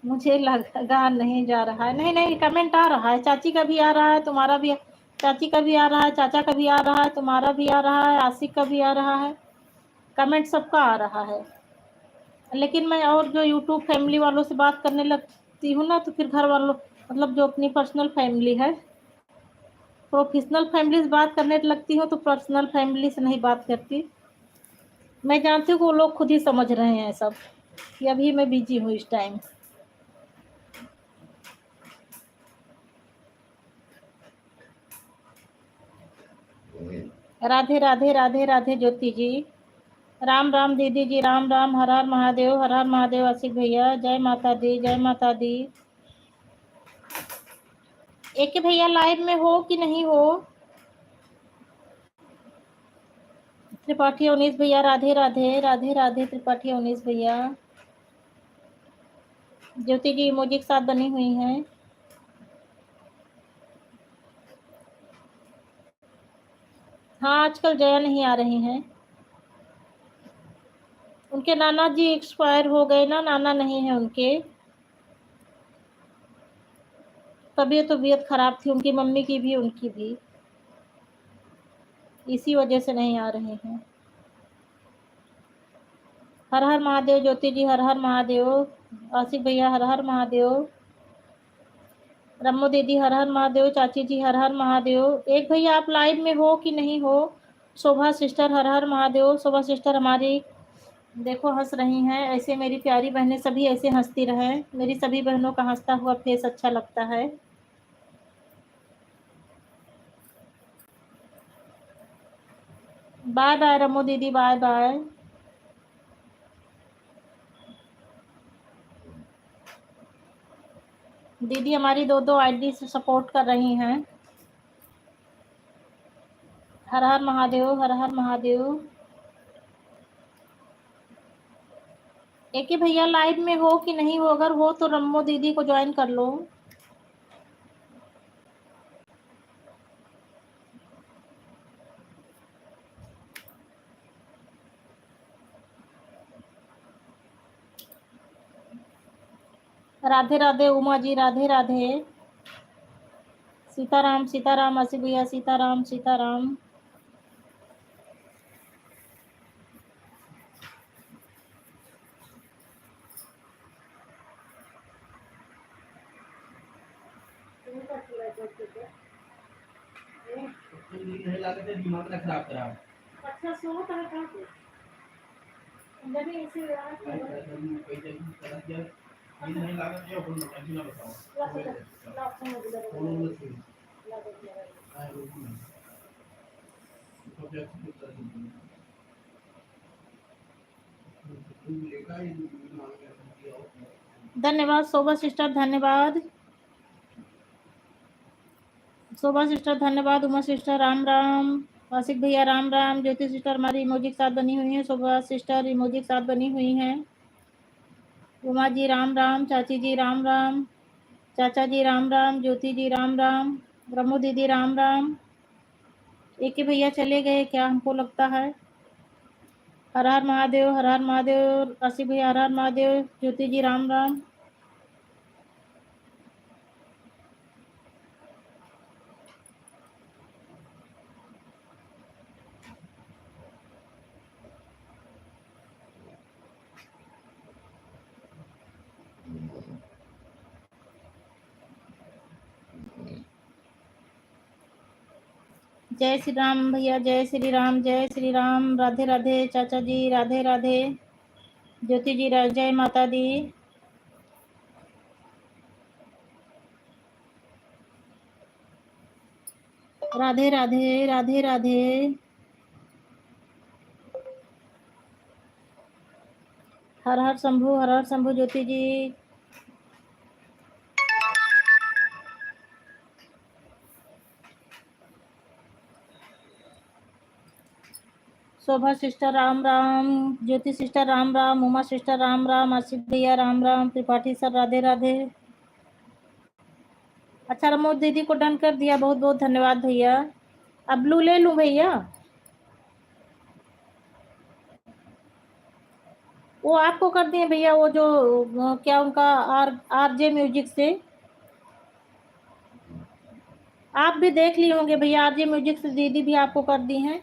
मुझे लगा नहीं जा रहा है। नहीं नहीं, कमेंट आ रहा है। चाची का भी आ रहा है, तुम्हारा भी, चाची का भी आ रहा है, चाचा का भी आ रहा है, तुम्हारा भी आ रहा है, आशिक का भी आ रहा है, कमेंट सबका आ रहा है। लेकिन मैं और जो यूट्यूब फैमिली वालों से बात करने लगती हूँ ना, तो फिर घर वालों, मतलब जो अपनी पर्सनल फैमिली है, प्रोफेशनल फैमिली से बात करने लगती हूँ तो पर्सनल फैमिली से नहीं बात करती। मैं जानती हूँ कि वो लोग खुद ही समझ रहे हैं सब कि अभी मैं बिजी हूँ इस टाइम। राधे राधे, राधे राधे ज्योति जी, राम राम दीदी जी, राम राम, हर हर महादेव, हर हर महादेव आशिक भैया, जय माता दी, जय माता दी। एक भैया लाइव में हो कि नहीं हो? त्रिपाठी अवनीश भैया, राधे राधे, राधे राधे त्रिपाठी अवनीश भैया। ज्योति जी इमोजी के साथ बनी हुई हैं। हाँ, आजकल जया नहीं आ रही हैं। उनके नाना जी एक्सपायर हो गए ना, नाना नहीं है उनके। तबीयत खराब थी उनकी मम्मी की भी, उनकी भी, इसी वजह से नहीं आ रहे हैं। हर हर महादेव ज्योति जी, हर हर महादेव। आसिफ भैया हर हर महादेव। रम्मो दीदी हर हर महादेव। चाची जी हर हर महादेव। एक भैया आप लाइव में हो कि नहीं हो? शोभा सिस्टर हर हर महादेव। शोभा सिस्टर हमारी देखो हंस रही हैं। ऐसे मेरी प्यारी बहनें सभी ऐसे हंसती रहें। मेरी सभी बहनों का हंसता हुआ फेस अच्छा लगता है। बाय बाय रम्मो दीदी, बाय बाय। दीदी हमारी दो दो आईडी से सपोर्ट कर रही हैं। हर हर महादेव, हर हर महादेव। एक ही भैया लाइव में हो कि नहीं हो? अगर हो तो रम्मो दीदी को ज्वाइन कर लो। राधे राधे उमा जी, राधे राधे। सीताराम सीताराम आसिफ भैया, सीताराम सीताराम। दिमाग ना खराब करा। अच्छा सो तो है कहाँ पे? अंदर ही ऐसे नहीं लागत जो अपन टेंशन ना धन्यवाद शोभा सिस्टर, धन्यवाद शोभा सिस्टर, धन्यवाद उमा सिस्टर, राम राम। आशिक भैया राम राम। ज्योति सिस्टर हमारी इमोजी के साथ बनी हुई है। शोभा सिस्टर इमोजी के साथ बनी हुई हैं। उमा जी राम राम। चाची जी राम राम। चाचा जी राम राम। ज्योति जी राम राम। ब्रह्मो दीदी राम राम। एक ही भैया चले गए क्या, हमको लगता है। हर हर महादेव, हर हर महादेव। आसिफ भैया हर हर महादेव। ज्योति जी राम राम। जय श्री राम भैया, जय श्री राम, जय श्री राम। राधे राधे चाचा जी, राधे राधे। ज्योति जी जय माता दी। राधे राधे, राधे राधे। हर हर शंभु, हर हर शंभु। ज्योति जी शोभा सिस्टर राम राम। ज्योति सिस्टर राम राम। उमा सिस्टर राम राम। आशिफ भैया राम राम। त्रिपाठी सर राधे राधे। अच्छा रमोद दीदी को डन कर दिया, बहुत बहुत धन्यवाद भैया। अब ब्लू ले लूं भैया? वो आपको कर दिए भैया, वो जो क्या उनका आरजे म्यूजिक से। आप भी देख लिए होंगे भैया, आरजे म्यूजिक से दीदी भी आपको कर दी हैं।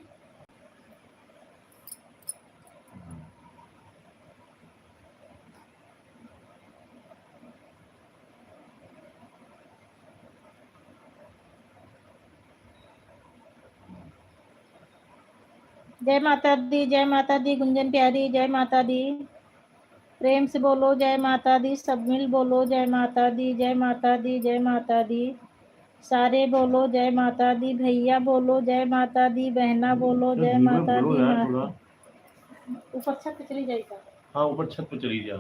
जय माता दी, जय माता दी गुंजन प्यारी, जय माता दी। प्रेम से बोलो जय माता दी, सब मिल बोलो जय माता दी, जय माता दी, जय माता दी। सारे बोलो जय माता दी, भैया बोलो जय माता दी, बहना बोलो जय माता दी। ऊपर छत पे चली जाएगा। हाँ, ऊपर छत पे चली जा।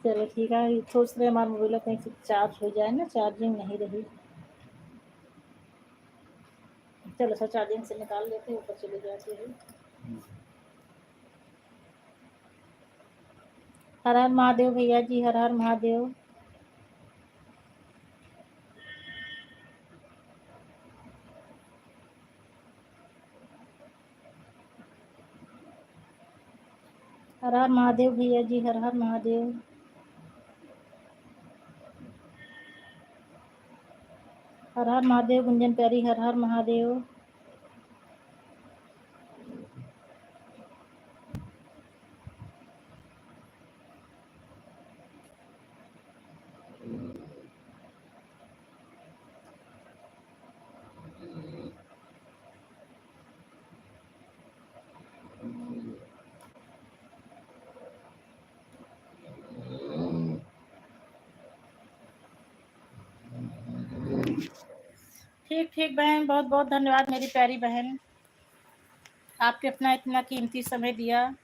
चलो ठीक है, सोच रहे हमारा मोबाइल कहीं से चार्ज हो जाए ना, चार्जिंग नहीं रही। चलो सर, चार्जिंग से निकाल लेते हैं, ऊपर चले जाते हैं। हर हर महादेव भैया जी, हर हर महादेव। हर हर महादेव भैया जी, हर हर महादेव। हर हर महादेव गुंजन प्यारी, हर हर महादेव। ठीक ठीक बहन, बहुत बहुत धन्यवाद मेरी प्यारी बहन, आपने अपना इतना कीमती समय दिया।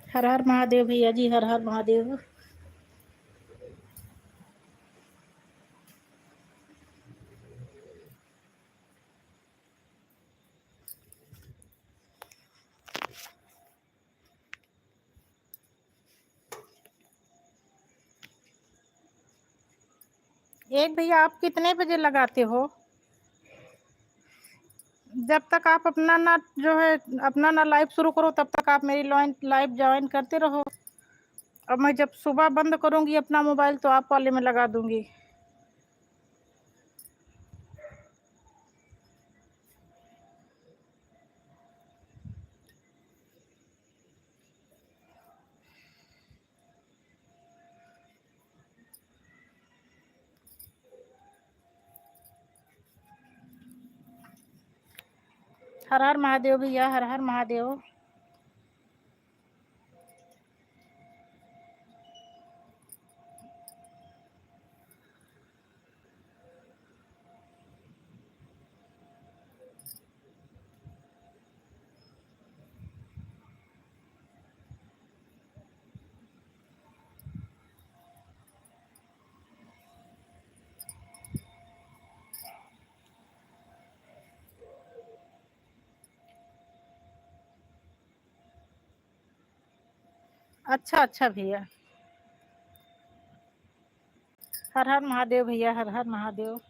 हर हर महादेव भैया जी, हर हर महादेव। एक भैया आप कितने बजे लगाते हो? जब तक आप अपना ना जो है अपना ना लाइव शुरू करो तब तक आप मेरी लाइव ज्वाइन करते रहो। अब मैं जब सुबह बंद करूंगी अपना मोबाइल तो आप वाले में लगा दूंगी। हर हर महादेव भैया, हर हर महादेव। अच्छा अच्छा भैया, हर हर महादेव भैया, हर हर महादेव।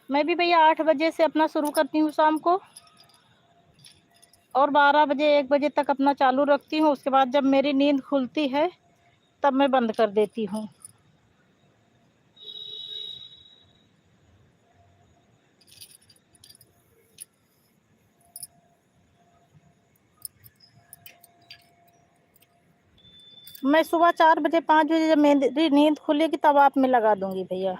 मैं भी भैया 8 बजे से अपना शुरू करती हूँ शाम को, और 12 बजे 1 बजे तक अपना चालू रखती हूँ। उसके बाद जब मेरी नींद खुलती है तब मैं बंद कर देती हूँ। मैं सुबह 4 बजे 5 बजे जब मेरी नींद खुलेगी तब आप में लगा दूंगी भैया।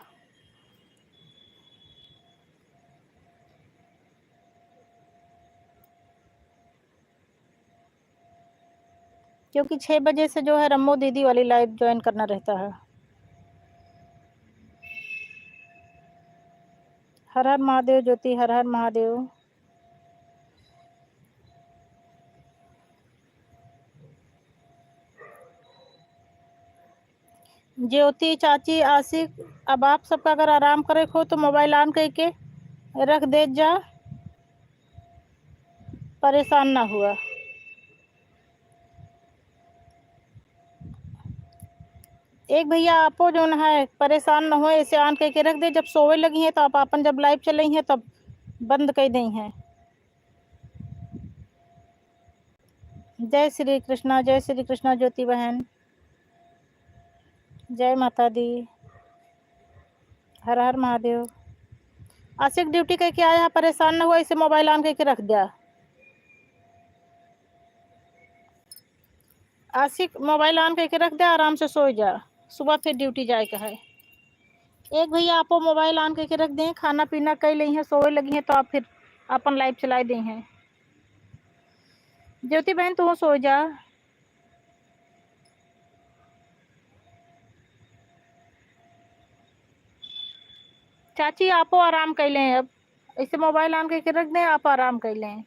क्योंकि 6 बजे से जो है रम्मो दीदी वाली लाइव ज्वाइन करना रहता है। हर हर महादेव ज्योति, हर हर महादेव। ज्योति चाची आशिक, अब आप सबका अगर आराम करे हो तो मोबाइल ऑन करके रख दे जा, परेशान ना हुआ। एक भैया आपो जो है परेशान न हो, ऐसे ऑन करके रख दे, जब सोवे लगी हैं तो आप अपन जब लाइव चल हैं तब बंद कर दी हैं। जय श्री कृष्णा, जय श्री कृष्णा ज्योति बहन, जय माता दी, हर हर महादेव। आशिक ड्यूटी करके आया, परेशान न हुआ, इसे मोबाइल ऑन करके रख दिया। आशिक मोबाइल ऑन करके रख दे, आराम से सो जा, सुबह फिर ड्यूटी जाए का है। एक भैया आपो मोबाइल ऑन करके रख दें, खाना पीना कर ली हैं, सोए लगी हैं तो आप फिर अपन लाइव चला दी हैं। ज्योति बहन तू सो जा। चाची आपो आराम कर लें, अब इसे मोबाइल ऑन करके रख दें, आप आराम कर लें।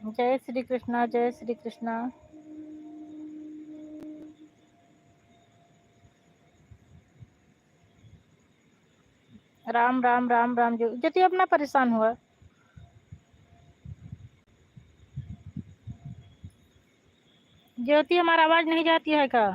जय श्री कृष्णा, जय श्री कृष्णा। राम राम राम राम। ज्योति अपना परेशान हुआ। ज्योति हमारा आवाज नहीं जाती है का?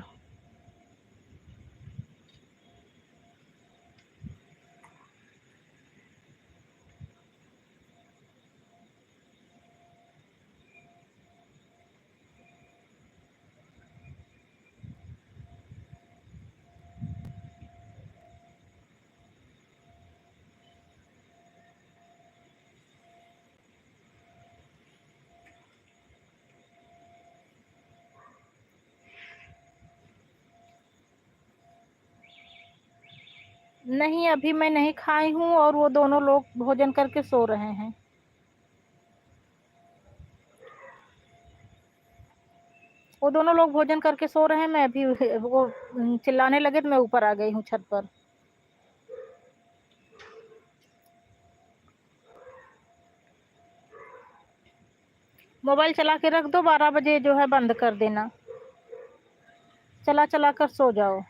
नहीं, अभी मैं नहीं खाई हूँ और वो दोनों लोग भोजन करके सो रहे हैं। वो दोनों लोग भोजन करके सो रहे हैं, मैं अभी वो चिल्लाने लगे तो मैं ऊपर आ गई हूँ छत पर। मोबाइल चला के रख दो, 12 बजे जो है बंद कर देना, चला चला कर सो जाओ।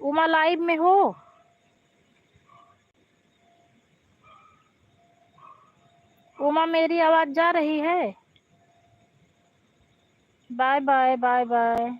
उमा लाइव में हो? उमा मेरी आवाज जा रही है? Bye bye bye bye.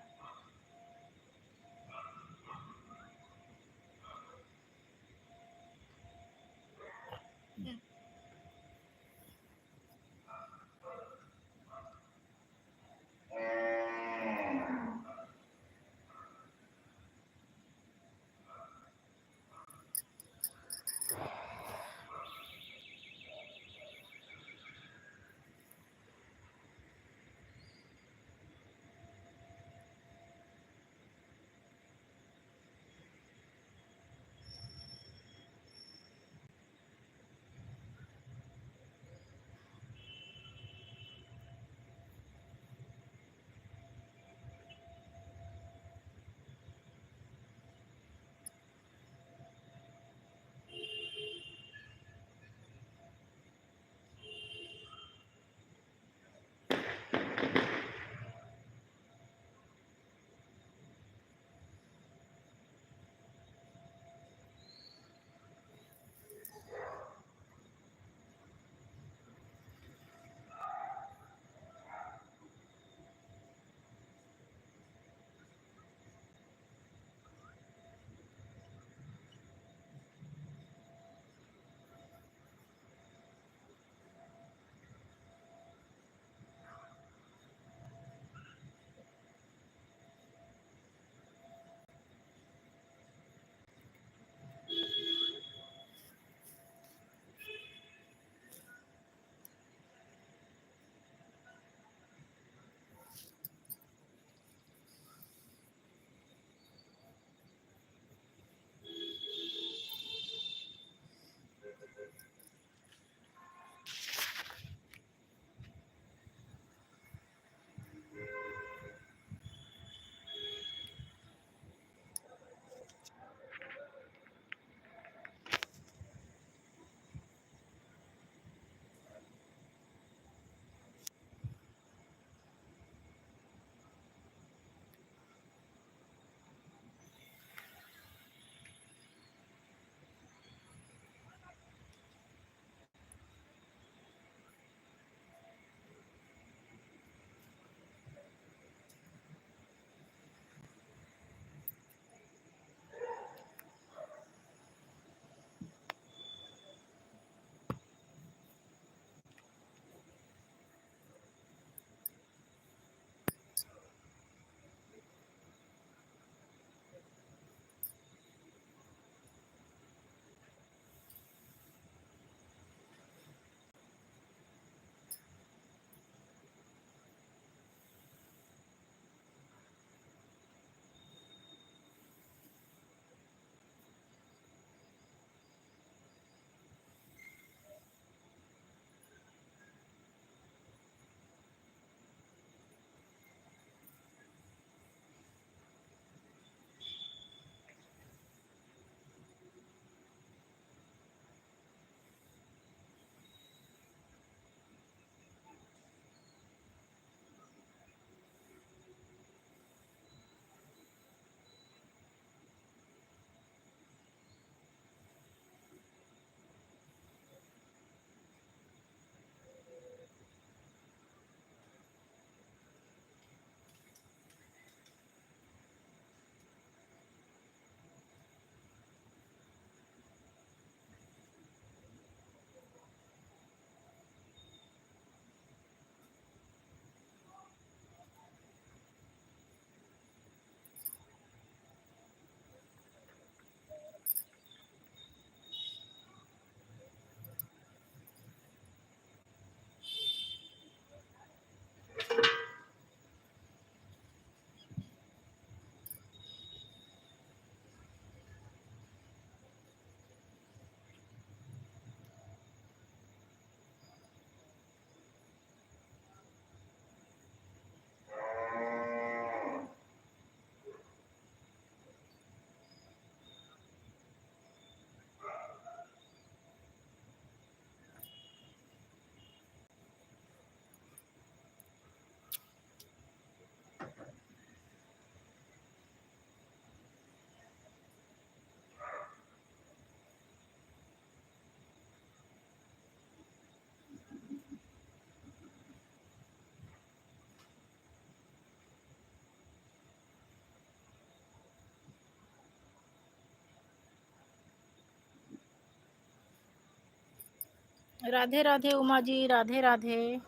Radhe Radhe Uma ji, Radhe Radhe.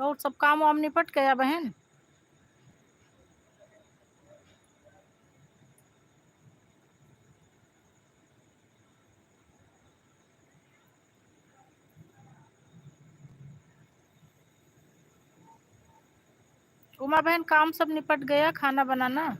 और सब काम वाम निपट गया बहन? उमा बहन काम सब निपट गया, खाना बनाना?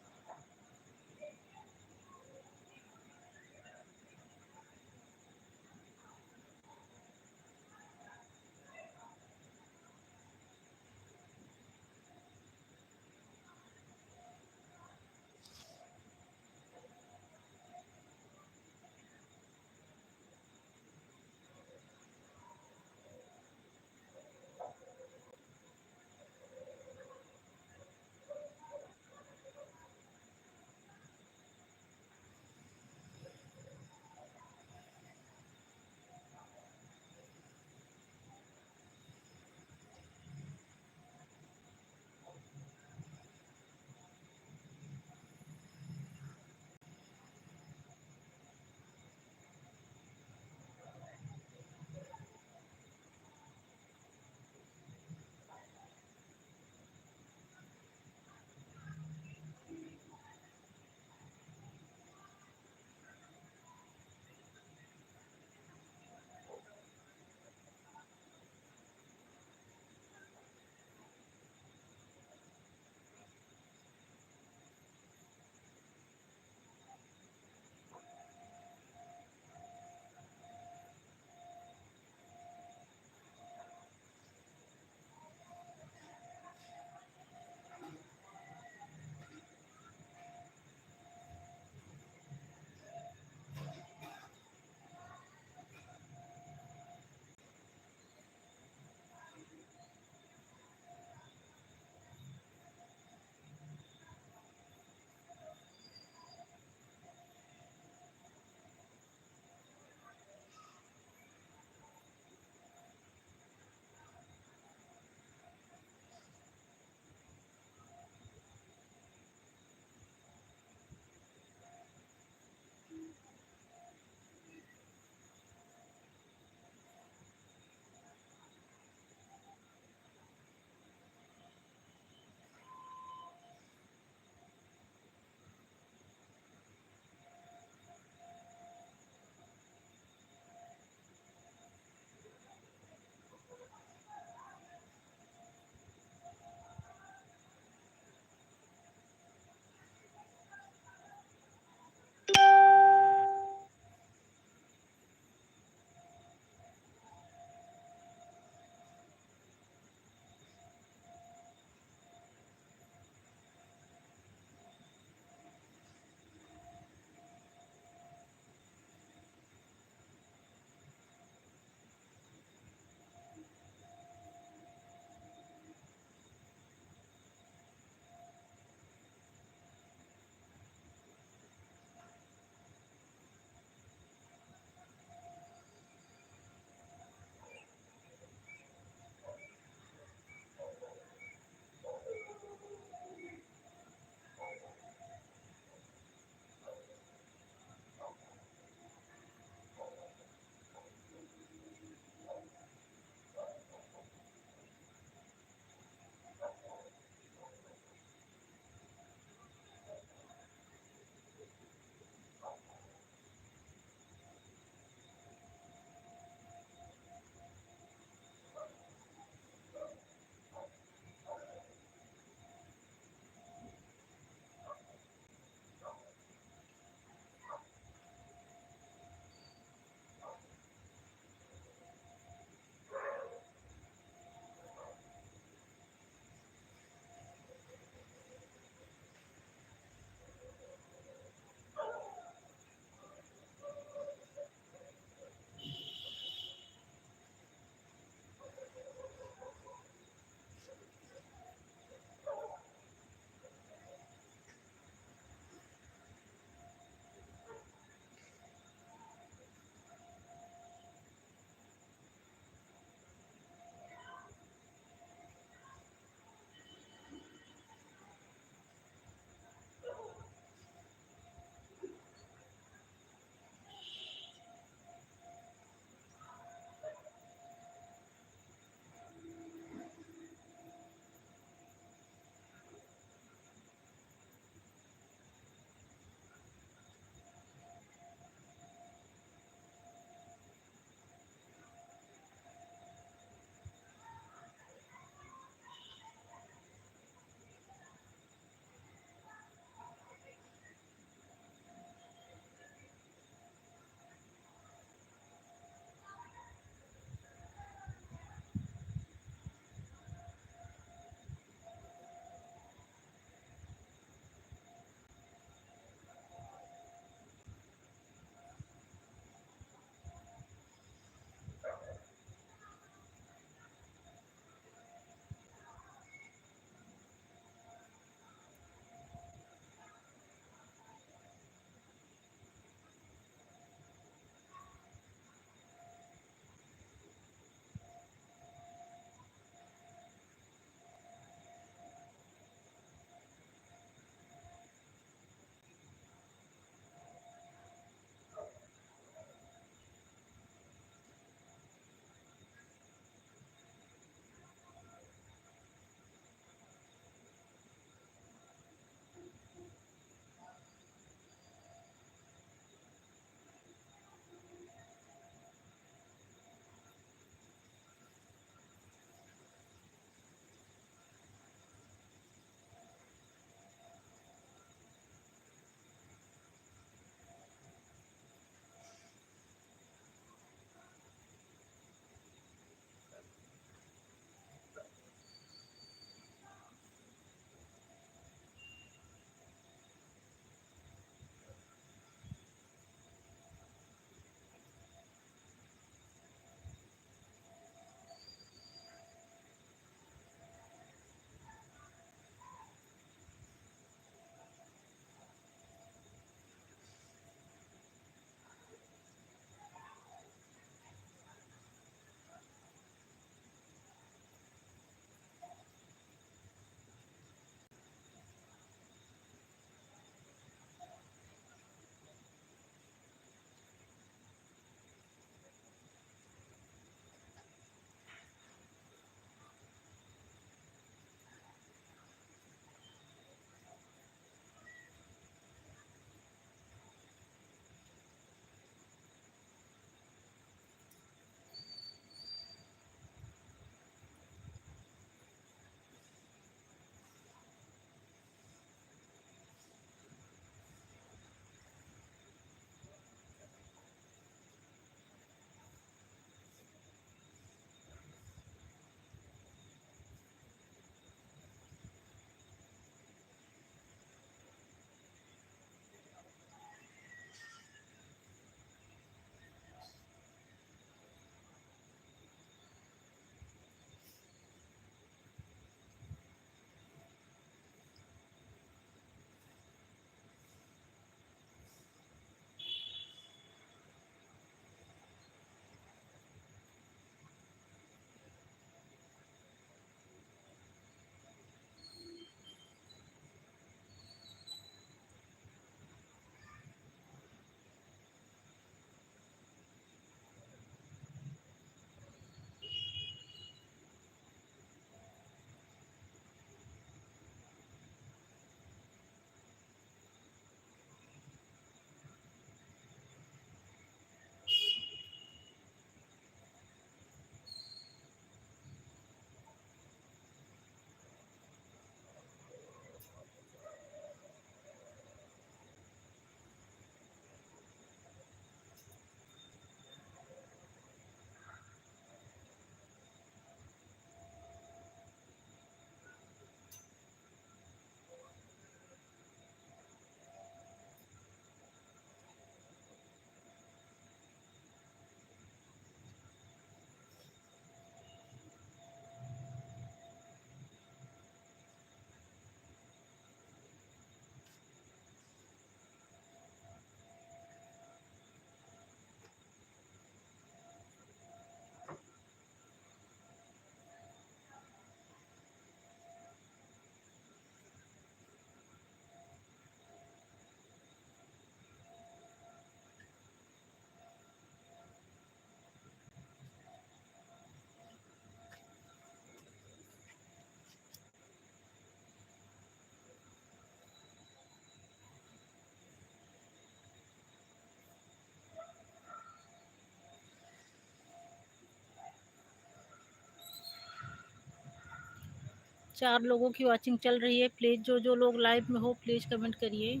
4 लोगों की वॉचिंग चल रही है। प्लीज़ जो लोग लाइव में हो प्लीज़ कमेंट करिए।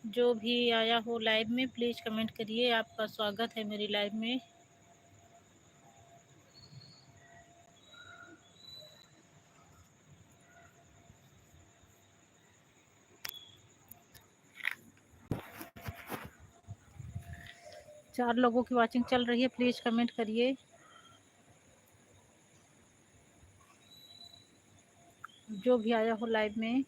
जो भी आया हो लाइव में प्लीज़ कमेंट करिए। आपका स्वागत है मेरी लाइव में। चार लोगों की वॉचिंग चल रही है, प्लीज़ कमेंट करिए। जो भी आया हो लाइव में।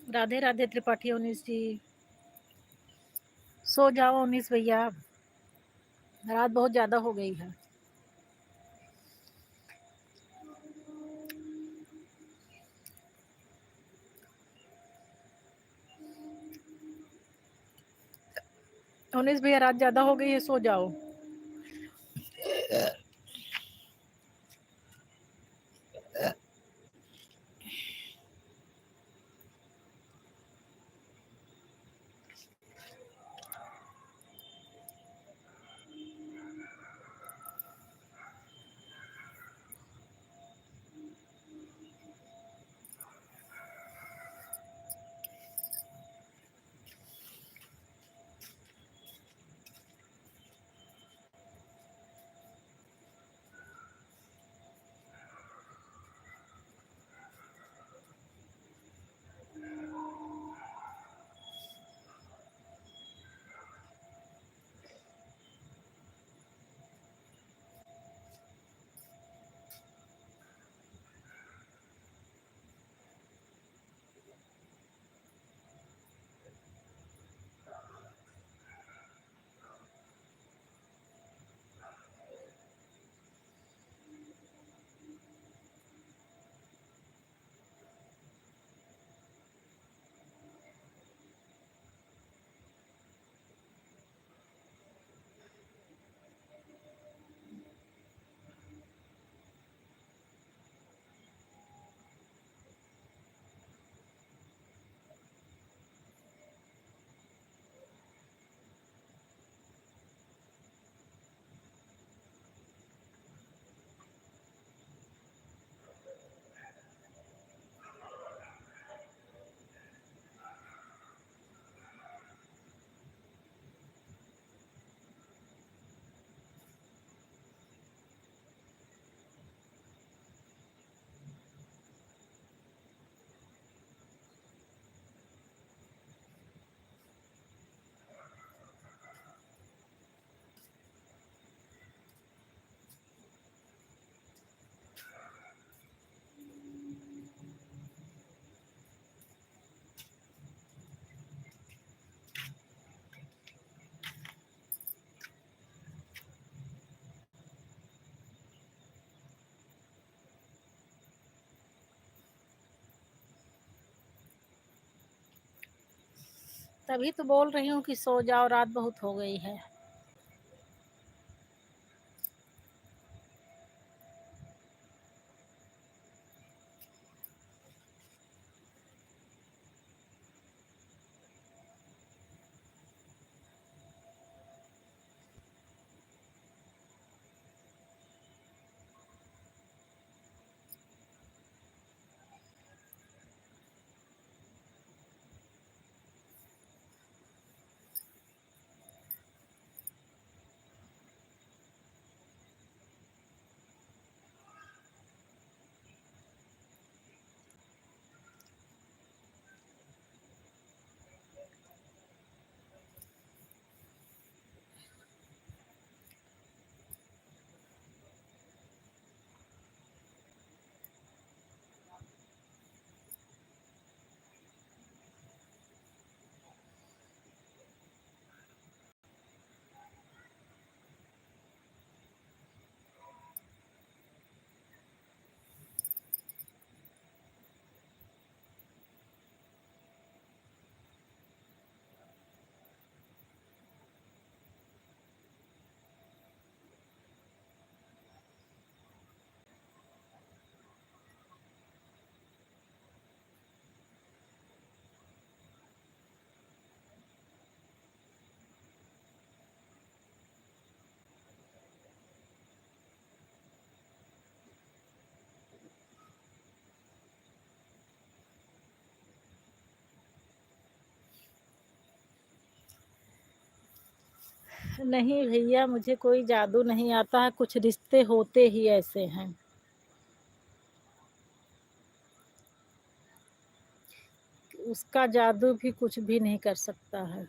राधे राधे त्रिपाठी उन्नीस जी। सो जाओ उन्नीस भैया, रात बहुत ज्यादा हो गई है। उन्नीस भैया रात ज्यादा हो गई है, सो जाओ। तभी तो बोल रही हूँ कि सो जाओ, रात बहुत हो गई है। नहीं भैया, मुझे कोई जादू नहीं आता है, कुछ रिश्ते होते ही ऐसे हैं। उसका जादू भी कुछ भी नहीं कर सकता है।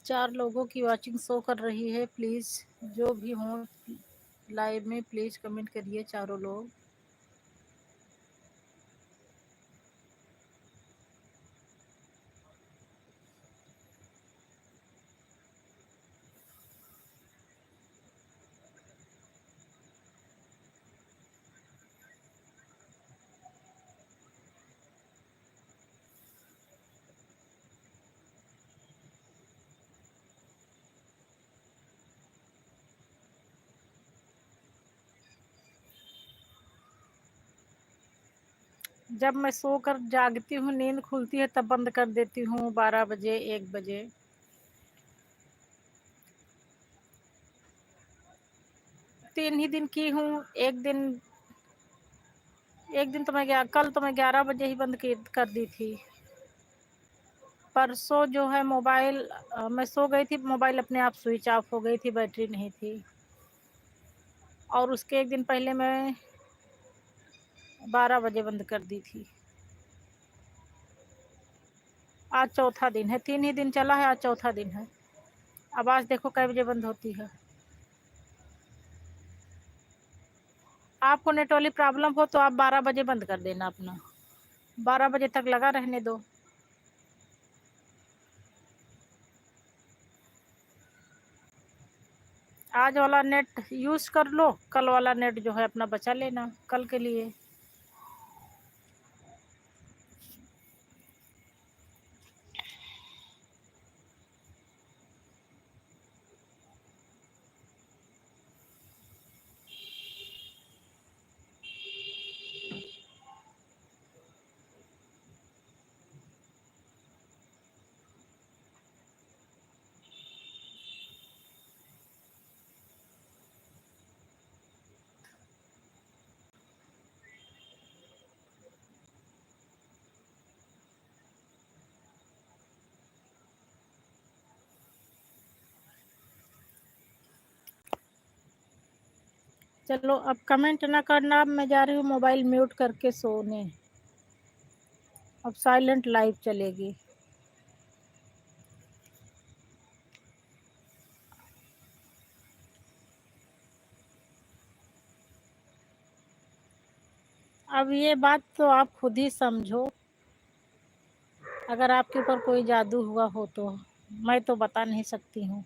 4 लोगों की वॉचिंग शो कर रही है। प्लीज़ जो भी हों लाइव में प्लीज़ कमेंट करिए चारों लोग। जब मैं सोकर जागती हूँ, नींद खुलती है तब बंद कर देती हूँ 12 बजे 1 बजे। तीन ही दिन की हूँ। एक दिन तो मैं कल तो मैं 11 बजे ही बंद कर दी थी। परसों जो है मोबाइल मैं सो गई थी, मोबाइल अपने आप स्विच ऑफ हो गई थी, बैटरी नहीं थी। और उसके एक दिन पहले मैं 12 बजे बंद कर दी थी। आज चौथा दिन है, 3 ही दिन चला है, आज चौथा दिन है। अब आज देखो कै बजे बंद होती है। आपको नेट वाली प्रॉब्लम हो तो आप 12 बजे बंद कर देना अपना, 12 बजे तक लगा रहने दो। आज वाला नेट यूज़ कर लो, कल वाला नेट जो है अपना बचा लेना कल के लिए। चलो अब कमेंट ना करना, अब मैं जा रही हूँ मोबाइल म्यूट करके सोने। अब साइलेंट लाइव चलेगी। अब ये बात तो आप खुद ही समझो, अगर आपके ऊपर कोई जादू हुआ हो तो मैं तो बता नहीं सकती हूँ।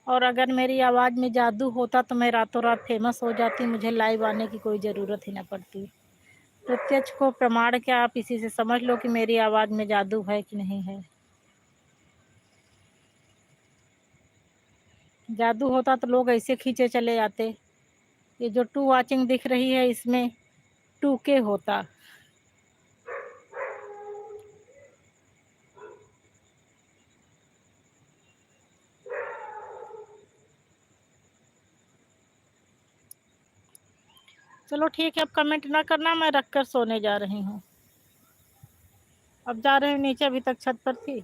और अगर मेरी आवाज़ में जादू होता तो मैं रातों रात फेमस हो जाती, मुझे लाइव आने की कोई ज़रूरत ही ना पड़ती। प्रत्यक्ष को प्रमाण क्या, आप इसी से समझ लो कि मेरी आवाज़ में जादू है कि नहीं है। जादू होता तो लोग ऐसे खींचे चले जाते। ये जो 2 वॉचिंग दिख रही है इसमें 2K होता। चलो ठीक है, अब कमेंट ना करना, मैं रख कर सोने जा रही हूँ। अब जा रही हूँ नीचे, अभी तक छत पर थी।